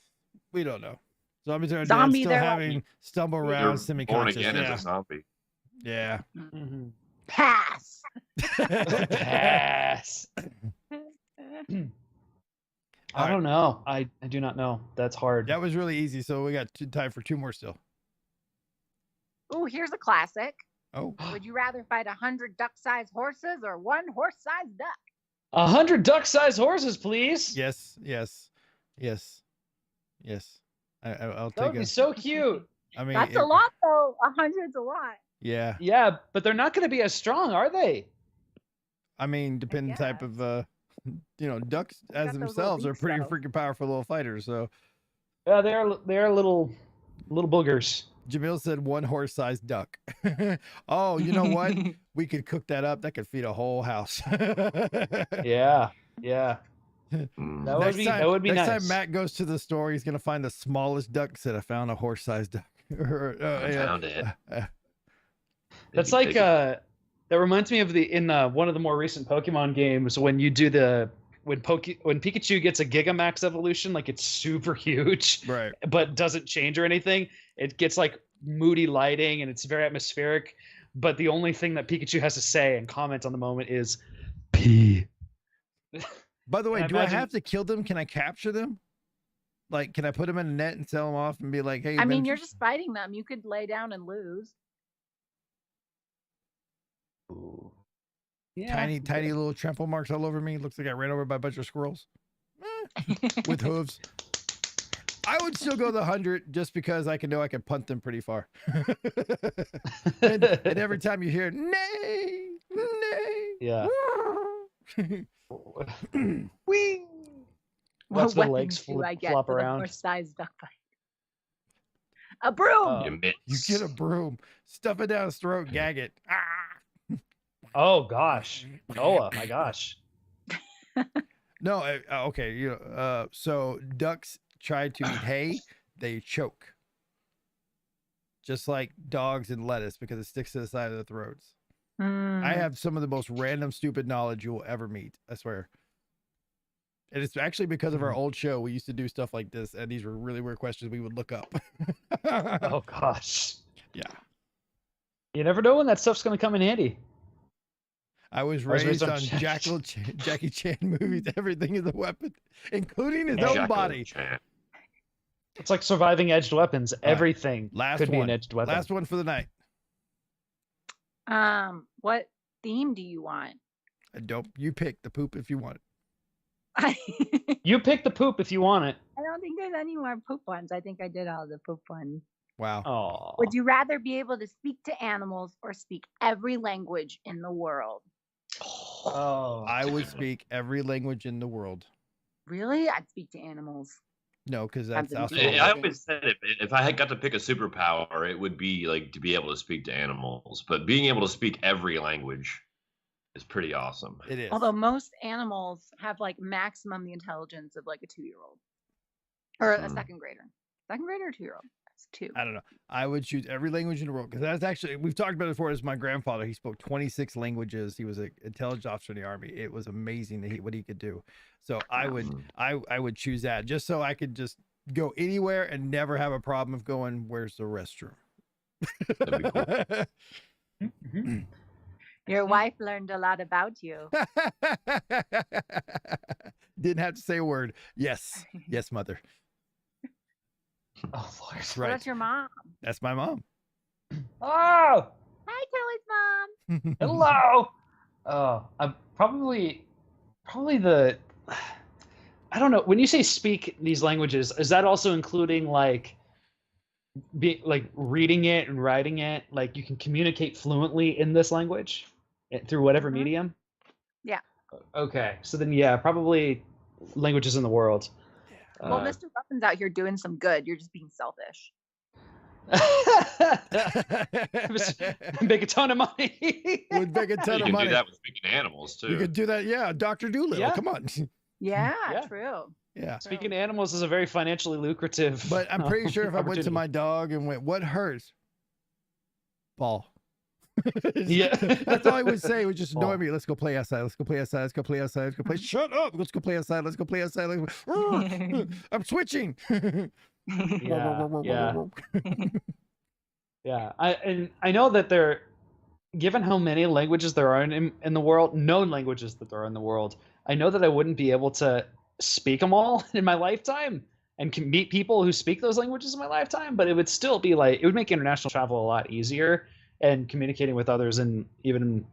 we don't know. Zombies are dead, Zombie, still they're having stumble around, You're semi-conscious. born again Yeah. as a zombie. Yeah. Mhm. Pass. Pass. I don't know. I do not know. That's hard. That was really easy. So we got time for 2 more still. Ooh, here's a classic. Oh. Would you rather fight 100 duck-sized horses or 1 horse-sized duck? 100 duck-sized horses, please. Yes. I'll That would take be it. so cute. I mean, That's a lot, though. 100's a lot. Yeah. Yeah, but they're not going to be as strong, are they? I mean, depending type of ducks as got those little themselves are beaks, pretty though. freaking powerful little fighters. So Yeah, they're little boogers. Jamil said 1 horse-sized duck. Oh, you know what? We could cook that up. That could feed a whole house. Yeah. That would be next nice. time Matt goes to the store, he's gonna find the smallest duck. Said I found a horse-sized duck. I found it. That's like that reminds me of in one of the more recent Pokemon games when you do when Pikachu gets a Gigamax evolution, like it's super huge, right? But doesn't change or anything. It gets like moody lighting and it's very atmospheric. But the only thing that Pikachu has to say and comment on the moment is pee. By the way, And do I imagine- have to kill them? Can I capture them? Like, can I put them in a net and sell them off and be like, hey? I mean, Venture- you're just fighting them. You could lay down and lose. tiny little trample marks all over me. Looks like I ran over by a bunch of squirrels with hooves. I would still go the 100 just because I know I can punt them pretty far. and every time you hear nay, Yeah. Whee! Watch the What legs weapons do I get flop for the around. horse-sized duck fight? A broom. You miss. You get a broom, stuff it down his throat, gag it. Ah! Oh gosh, Noah, my gosh. No, okay. So ducks try to eat hay, they choke. Just like dogs and lettuce because it sticks to the side of the throats. I have some of the most random, stupid knowledge you will ever meet. I swear. And it's actually because of our old show. We used to do stuff like this, and these were really weird questions we would look up. Oh gosh. Yeah. You never know when that stuff's going to come in handy. I was raised raised on on Jackie Chan movies. Everything is a weapon, including his own Jacko body. Chan. It's like surviving edged weapons. Everything Last could be one. an edged weapon. Last one for the night. What theme do you want? Don't you pick the poop if you want it. I You pick the poop if you want it. don't think there's any more poop ones. I think I did all the poop ones. Wow. Oh. Would you rather be able to speak to animals or speak every language in the world? Oh. I would speak every language in the world. Really? I'd speak to animals. No, because that's been also. doing I always said if I had got to pick a superpower, it would be like to be able to speak to animals. But being able to speak every language is pretty awesome. It is. Although most animals have like maximum the intelligence of like a 2-year-old or a second grader. Second grader or 2-year-old? That's 2. I don't know. I would choose every language in the world because that's actually we've talked about it before. As my grandfather, he spoke 26 languages. He was an intelligence officer in the army. It was amazing what he could do. So I would choose that just so I could just go anywhere and never have a problem of going. Where's the restroom? That'd be cool. Your wife learned a lot about you. Didn't have to say a word. Yes, mother. Oh Lord. That's What right. about your mom? That's my mom. Oh. Hi, Kelly's mom. Hello. Oh, I'm probably the. I don't know. When you say speak these languages, is that also including like reading it and writing it? Like you can communicate fluently in this language through whatever medium? Yeah. Okay. So then, yeah, probably languages in the world. Well, Mr. Ruffin's out here doing some good. You're just being selfish. Make a ton of money. Would make a ton You of can money. do that with speaking to animals too. You could do that. Yeah, Dr. Doolittle. Yeah. Come on. Yeah, Yeah. true. Yeah. Speaking of animals is a very financially lucrative. But I'm pretty sure if I went to opportunity. my dog and went, "What hurts?" Ball. Yeah. That's all I would say. It would just annoy Ball. me. Let's go play outside. Let's go play outside. Let's go play outside. Let's go play. Shut up. Let's go play outside. Let's go play outside. I'm switching. Yeah. Yeah. I know that there, given how many languages there are in the world, known languages that there are in the world, I know that I wouldn't be able to speak them all in my lifetime and can meet people who speak those languages in my lifetime, but it would still be like, it would make international travel a lot easier and communicating with others in even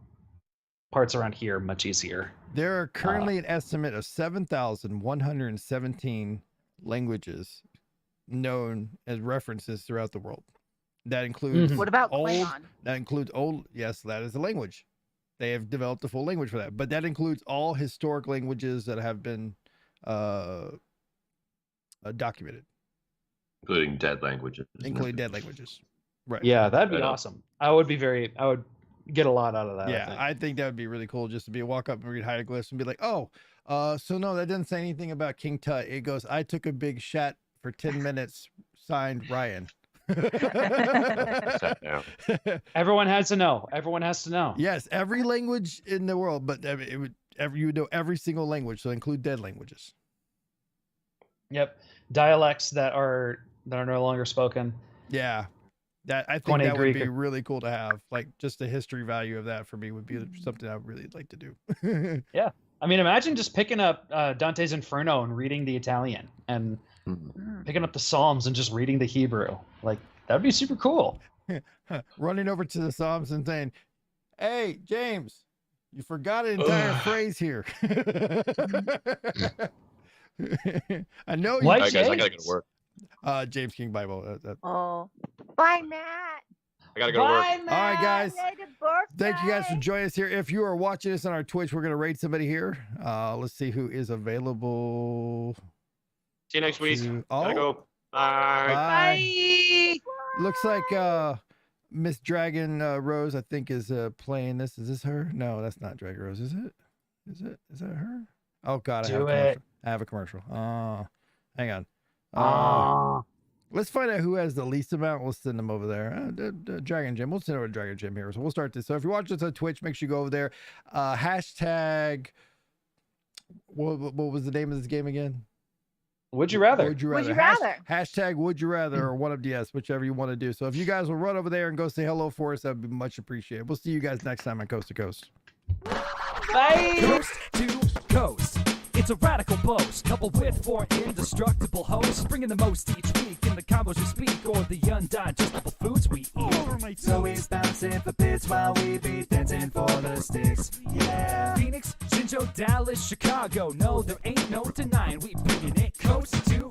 parts around here much easier. There are currently an estimate of 7,117 languages known as references throughout the world. That includes What about old. Klingon? That includes old. Yes, that is a language. They have developed a full language for that. But that includes all historic languages that have been documented, Including dead languages. including dead languages. Right. Yeah, that'd be Right on. awesome. I would get a lot out of that. Yeah, I think that would be really cool just to be walk up and read hieroglyphs and be like, oh, so no, that doesn't say anything about King Tut. It goes, I took a big shat for 10 minutes, signed Ryan. Sat down. Everyone has to know. Everyone has to know. Yes, every language in the world, but it would you would know every single language, so include dead languages. Yep. Dialects that are no longer spoken. Yeah. That I think Koine that would Greek. be really cool to have. Like just the history value of that for me would be something I would really like to do. Yeah. I mean, imagine just picking up Dante's Inferno and reading the Italian and picking up the Psalms and just reading the Hebrew. Like, that would be super cool. Running over to the Psalms and saying, "Hey, James, you forgot an entire phrase here." I know you. Why, All right, guys, I gotta go James? to work. James King Bible. Oh, bye, Matt. I gotta go to work. Bye, All right, guys. Belated birthday. Thank you guys for joining us here. If you are watching us on our Twitch, we're going to rate somebody here. Let's see who is available. See you next week. to- Gotta Oh, go. Bye. bye. Looks like Miss Dragon Rose, I think, is playing this. Is this her? No, that's not Dragon Rose. Is it? Is that her? Oh, God. Do I it. have a commercial. Hang on. Aw. Let's find out who has the least amount. We'll send them over there. Dragon Gym. We'll send over to Dragon Gym here. So we'll start this. So if you watch this on Twitch, make sure you go over there. Hashtag. What was the name of this game again? Would you rather? Would you Would rather? you rather? Hashtag would you rather or one of DS, whichever you want to do. So if you guys will run over there and go say hello for us, that'd be much appreciated. We'll see you guys next time on Coast to Coast. Bye. Coast to coast. It's a radical boast, coupled with four indestructible hosts, bringing the most each week in the combos we speak, or the undigestible foods we eat. So he's bouncing for bits while we be dancing for the sticks. Yeah. Phoenix, Jinjo, Dallas, Chicago. No, there ain't no denying we bringing it coast to